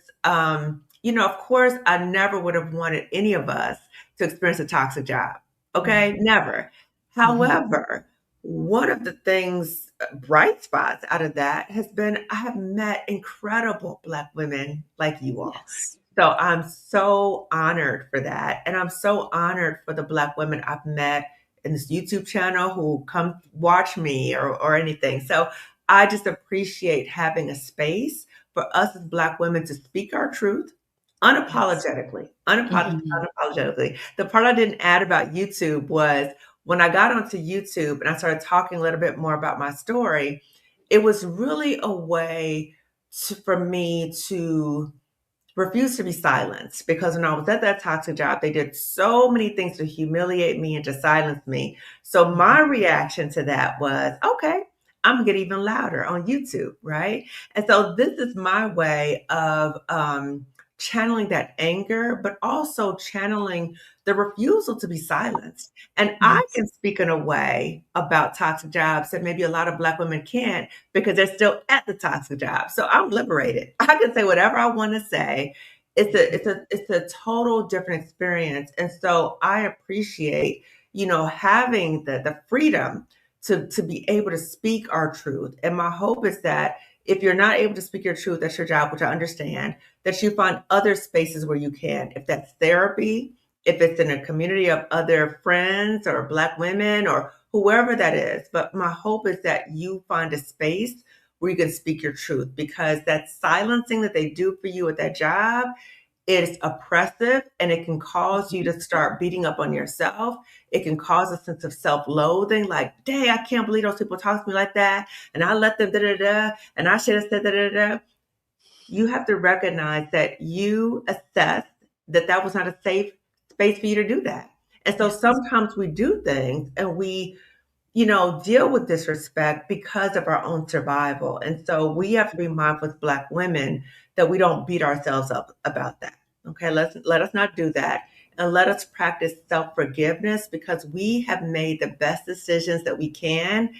of course, I never would have wanted any of us to experience a toxic job. mhm, Okay, never. mhm. However, one of the things, bright spots out of that has been I have met incredible Black women like you all. Yes. So I'm so honored for that. And I'm so honored for the Black women I've met in this YouTube channel who come watch me or anything. So I just appreciate having a space for us as Black women to speak our truth Yes. unapologetically. Mhm, Unapologetically. The part I didn't add about YouTube was when I got onto YouTube and I started talking a little bit more about my story, it was really a way for me to refused to be silenced because when I was at that toxic job, they did so many things to humiliate me and to silence me. So mhm. my reaction to that was, okay, I'm gonna get even louder on YouTube, right? And so this is my way of channeling that anger, but also channeling the refusal to be silenced. And I Yes. can speak in a way about toxic jobs that maybe a lot of Black women can't because they're still at the toxic job. So I'm liberated. I can say whatever I want to say. It's a total different experience. And so I appreciate, having the freedom to be able to speak our truth. And my hope is that if you're not able to speak your truth, that's your job, which I understand, that you find other spaces where you can. If that's therapy, if it's in a community of other friends or Black women or whoever that is. But my hope is that you find a space where you can speak your truth because that silencing that they do for you at that job is oppressive and it can cause you Mhm. to start beating up on yourself. It can cause a sense of self-loathing, like, dang, I can't believe those people talk to me like that. And I let them da da da, and I should have said da da da. you have to recognize that you assess that that was not a safe space for you to do that. And so Yes. sometimes we do things and we, deal with disrespect because of our own survival. And so we have to be mindful as Black women that we don't beat ourselves up about that. Okay, let us not do that. And let us practice self-forgiveness because we have made the best decisions that we can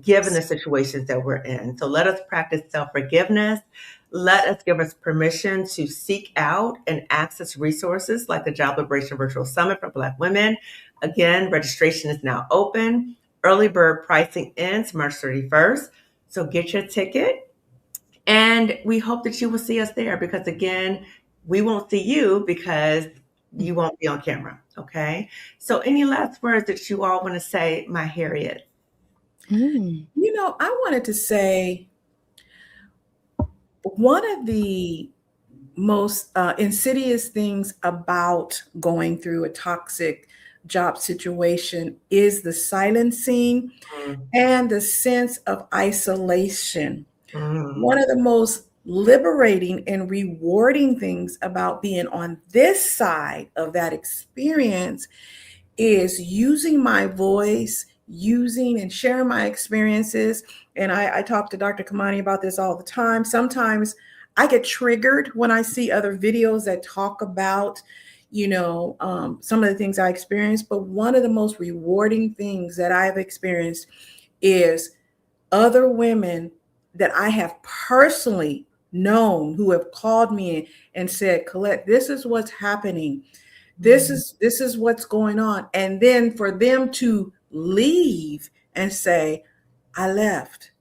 given the situations that we're in. So let us practice self-forgiveness. Let us give us permission to seek out and access resources like the Job Liberation Virtual Summit for Black women. Again, registration is now open. Early bird pricing ends March 31st. So get your ticket. And we hope that you will see us there because, again, we won't see you because you won't be on camera. Okay. So, any last words that you all want to say, my Harriet? Mm. I wanted to say one of the most insidious things about going through a toxic job situation is the silencing Mm, and the sense of isolation. One mm, of the most liberating and rewarding things about being on this side of that experience is using my voice, using and sharing my experiences. And I talk to Dr. Kamani about this all the time. Sometimes I get triggered when I see other videos that talk about, some of the things I experienced. But one of the most rewarding things that I've experienced is other women that I have personally known who have called me and said, Colette, this is what's happening. mm. This is what's going on. And then for them to leave and say, I left.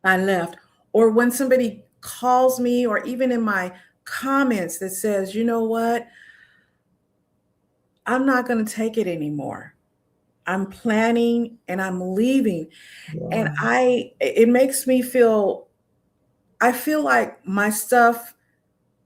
I left. Or when somebody calls me, or even in my comments that says, you know what? I'm not going to take it anymore. I'm planning and I'm leaving. And Yeah, it makes me feel, I feel like my stuff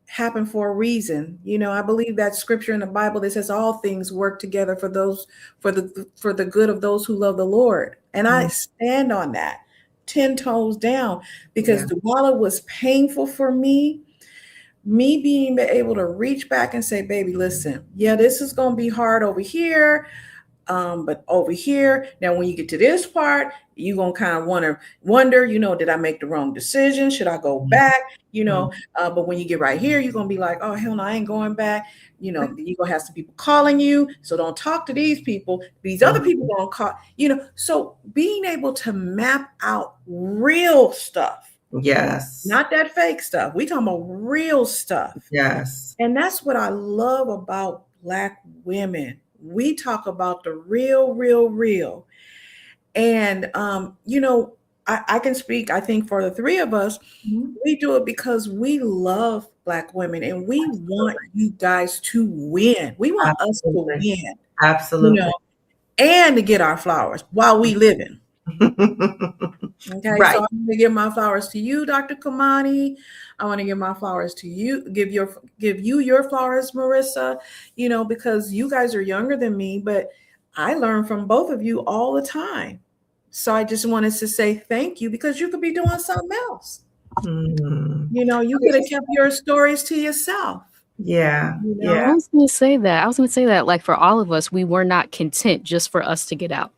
happened for a reason. I believe that scripture in the Bible that says all things work together for the good of those who love the Lord. And I mm, stand on that 10 toes down because yeah, while it was painful for me being able to reach back and say, baby, listen, yeah, this is going to be hard over here. But over here, now when you get to this part, you're gonna kind of want to wonder, did I make the wrong decision? Should I go mm, back? mm, But when you get right here, you're gonna be like, oh hell no, I ain't going back. You're gonna have some people calling you. So don't talk to these people. These other mm. people gonna call, so being able to map out real stuff, Yes, not that fake stuff. We talking about real stuff. yes. And that's what I love about Black women. We talk about the real, real, real. And, I can speak, I think, for the three of us. Mhm. We do it because we love Black women and we want you guys to win. We want us to Absolutely, win, you know, absolutely. and to get our flowers while we living. Okay, so Right. I'm going to give my flowers to you, Dr. Kamani. I want to give my flowers to you. Give you your flowers, Marissa. Because you guys are younger than me, but I learn from both of you all the time. So I just wanted to say thank you because you could be doing something else. Mm. You could have kept your stories to yourself. Yeah, You yeah. I know, was going to say that. I was going to say that, like, for all of us, we were not content just for us to get out.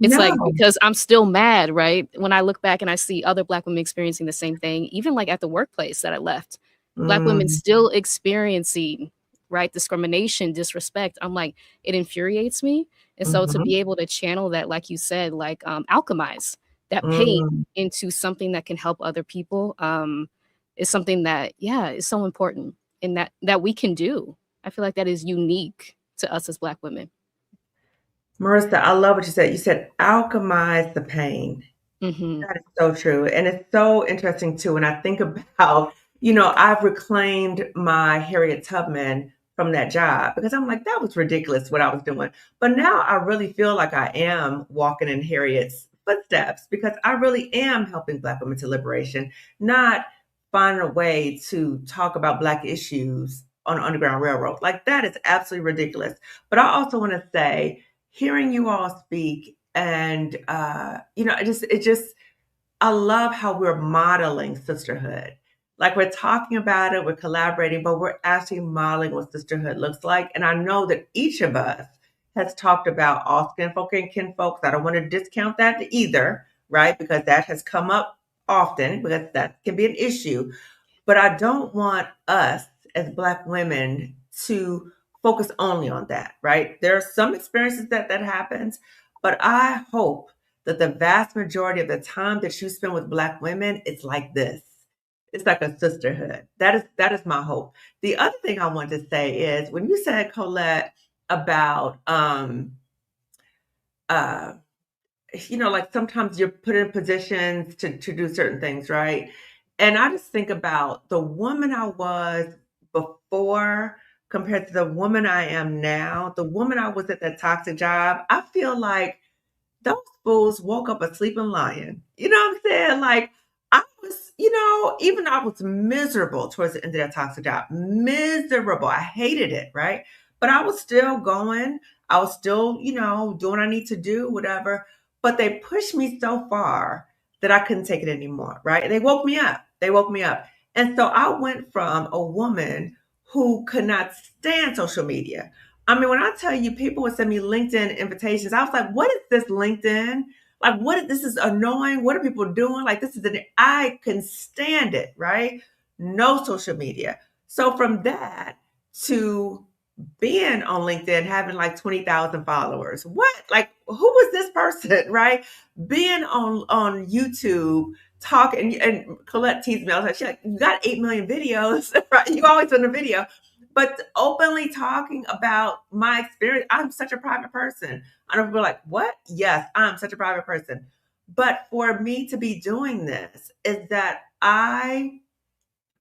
It's like, No. because I'm still mad, right? When I look back and I see other Black women experiencing the same thing, even like at the workplace that I left, Black women Mm, still experiencing, right, discrimination, disrespect. I'm like, it infuriates me. And so to mhm, be able to channel that, like you said, like alchemize that pain mm. into something that can help other people, is something that, yeah, is so important and that we can do. I feel like that is unique to us as Black women. Marissa, I love what you said. You said alchemize the pain. Hmm. That is so true. And it's so interesting too. When I think about, I've reclaimed my Harriet Tubman from that job because I'm like, that was ridiculous what I was doing. But now I really feel like I am walking in Harriet's footsteps because I really am helping Black women to liberation, not finding a way to talk about Black issues on Underground Railroad. Like that is absolutely ridiculous. But I also want to say, hearing you all speak and it just I love how we're modeling sisterhood. Like we're talking about it, we're collaborating, but we're actually modeling what sisterhood looks like. And I know that each of us has talked about all skinfolk and kinfolks. I don't want to discount that either, right? Because that has come up often, because that can be an issue. But I don't want us as Black women to focus only on that, right? There are some experiences that happens, but I hope that the vast majority of the time that you spend with Black women, it's like this. It's like a sisterhood. That is my hope. The other thing I want to say is when you said, Colette, about uh like sometimes you're put in positions to do certain things, right? And I just think about the woman I was before compared to the woman I am now, the woman I was at that toxic job. I feel like those fools woke up a sleeping lion. You know what I'm saying? Like I was, even though I was miserable towards the end of that toxic job, miserable. I hated it, right? But I was still going. I was still, doing what I need to do, whatever. But they pushed me so far that I couldn't take it anymore, right? And they woke me up. They woke me up. And so I went from a woman who could not stand social media. I mean, when I tell you people would send me LinkedIn invitations, I was like, what is this LinkedIn? Like, this is annoying. What are people doing? Like, I can stand it, right? No social media. So from that to being on LinkedIn, having like 20,000 followers, what? Like, who was this person, right? Being on YouTube, talking, and Colette teased me. I was like, she's like, you got 8 million videos, right? You always on the video, but openly talking about my experience. I'm such a private person. I don't feel like, what? Yes, I'm such a private person. But for me to be doing this is that I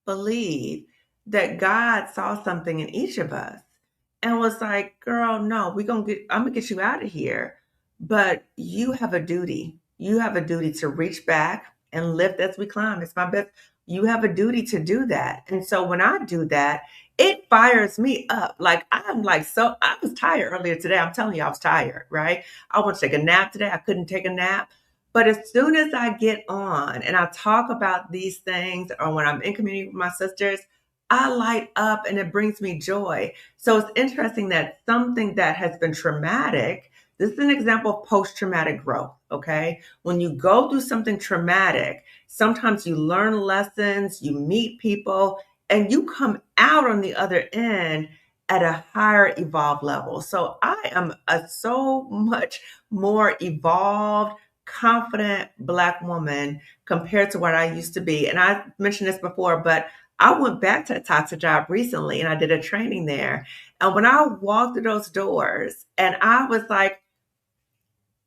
believe that God saw something in each of us and was like, girl, no, I'm gonna get you out of here. But you have a duty. You have a duty to reach back and lift as we climb. It's my best. You have a duty to do that. And so when I do that, it fires me up. Like I'm like, so I was tired earlier today. I'm telling you, I was tired, right? I want to take a nap today. I couldn't take a nap. But as soon as I get on and I talk about these things, or when I'm in community with my sisters, I light up and it brings me joy. So it's interesting that something that has been traumatic, this is an example of post traumatic growth. Okay. When you go through something traumatic, sometimes you learn lessons, you meet people, and you come out on the other end at a higher evolved level. So I am a so much more evolved, confident Black woman compared to what I used to be. And I mentioned this before, but I went back to a toxic job recently and I did a training there. And when I walked through those doors and I was like,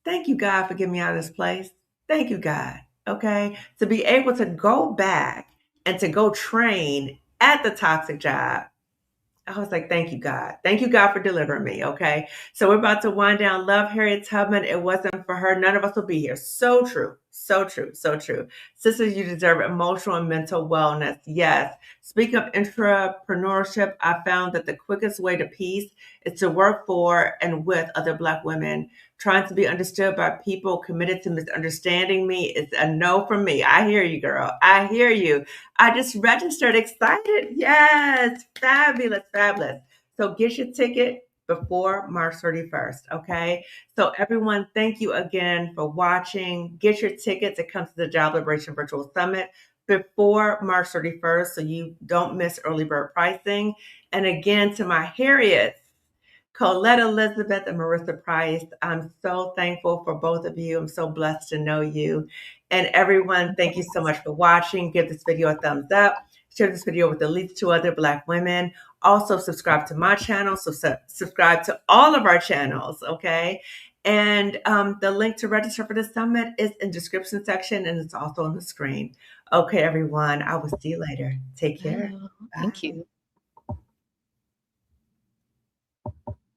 thank you, God, for getting me out of this place. Thank you, God. Okay. To be able to go back and to go train at the toxic job, I was like, thank you, God. Thank you, God, for delivering me. Okay. So we're about to wind down. Love Harriet Tubman. It wasn't for her, none of us would be here. So true. So true. So true. Sisters, you deserve emotional and mental wellness. Yes. Speaking of entrepreneurship, I found that the quickest way to peace is to work for and with other Black women. Trying to be understood by people committed to misunderstanding me is a no from me. I hear you, girl. I hear you. I just registered, excited. Yes, fabulous, fabulous. So get your ticket before March 31st, okay? So everyone, thank you again for watching. Get your ticket to come to the Job Liberation Virtual Summit before March 31st so you don't miss early bird pricing. And again, to my Harriet, Colette Elizabeth and Marissa Price, I'm so thankful for both of you. I'm so blessed to know you. And everyone, thank you so much for watching. Give this video a thumbs up. Share this video with at least 2 other Black women. Also, subscribe to my channel. So subscribe to all of our channels, okay? And the link to register for the summit is in the description section and it's also on the screen. Okay, everyone, I will see you later. Take care. Wow, thank Bye. you.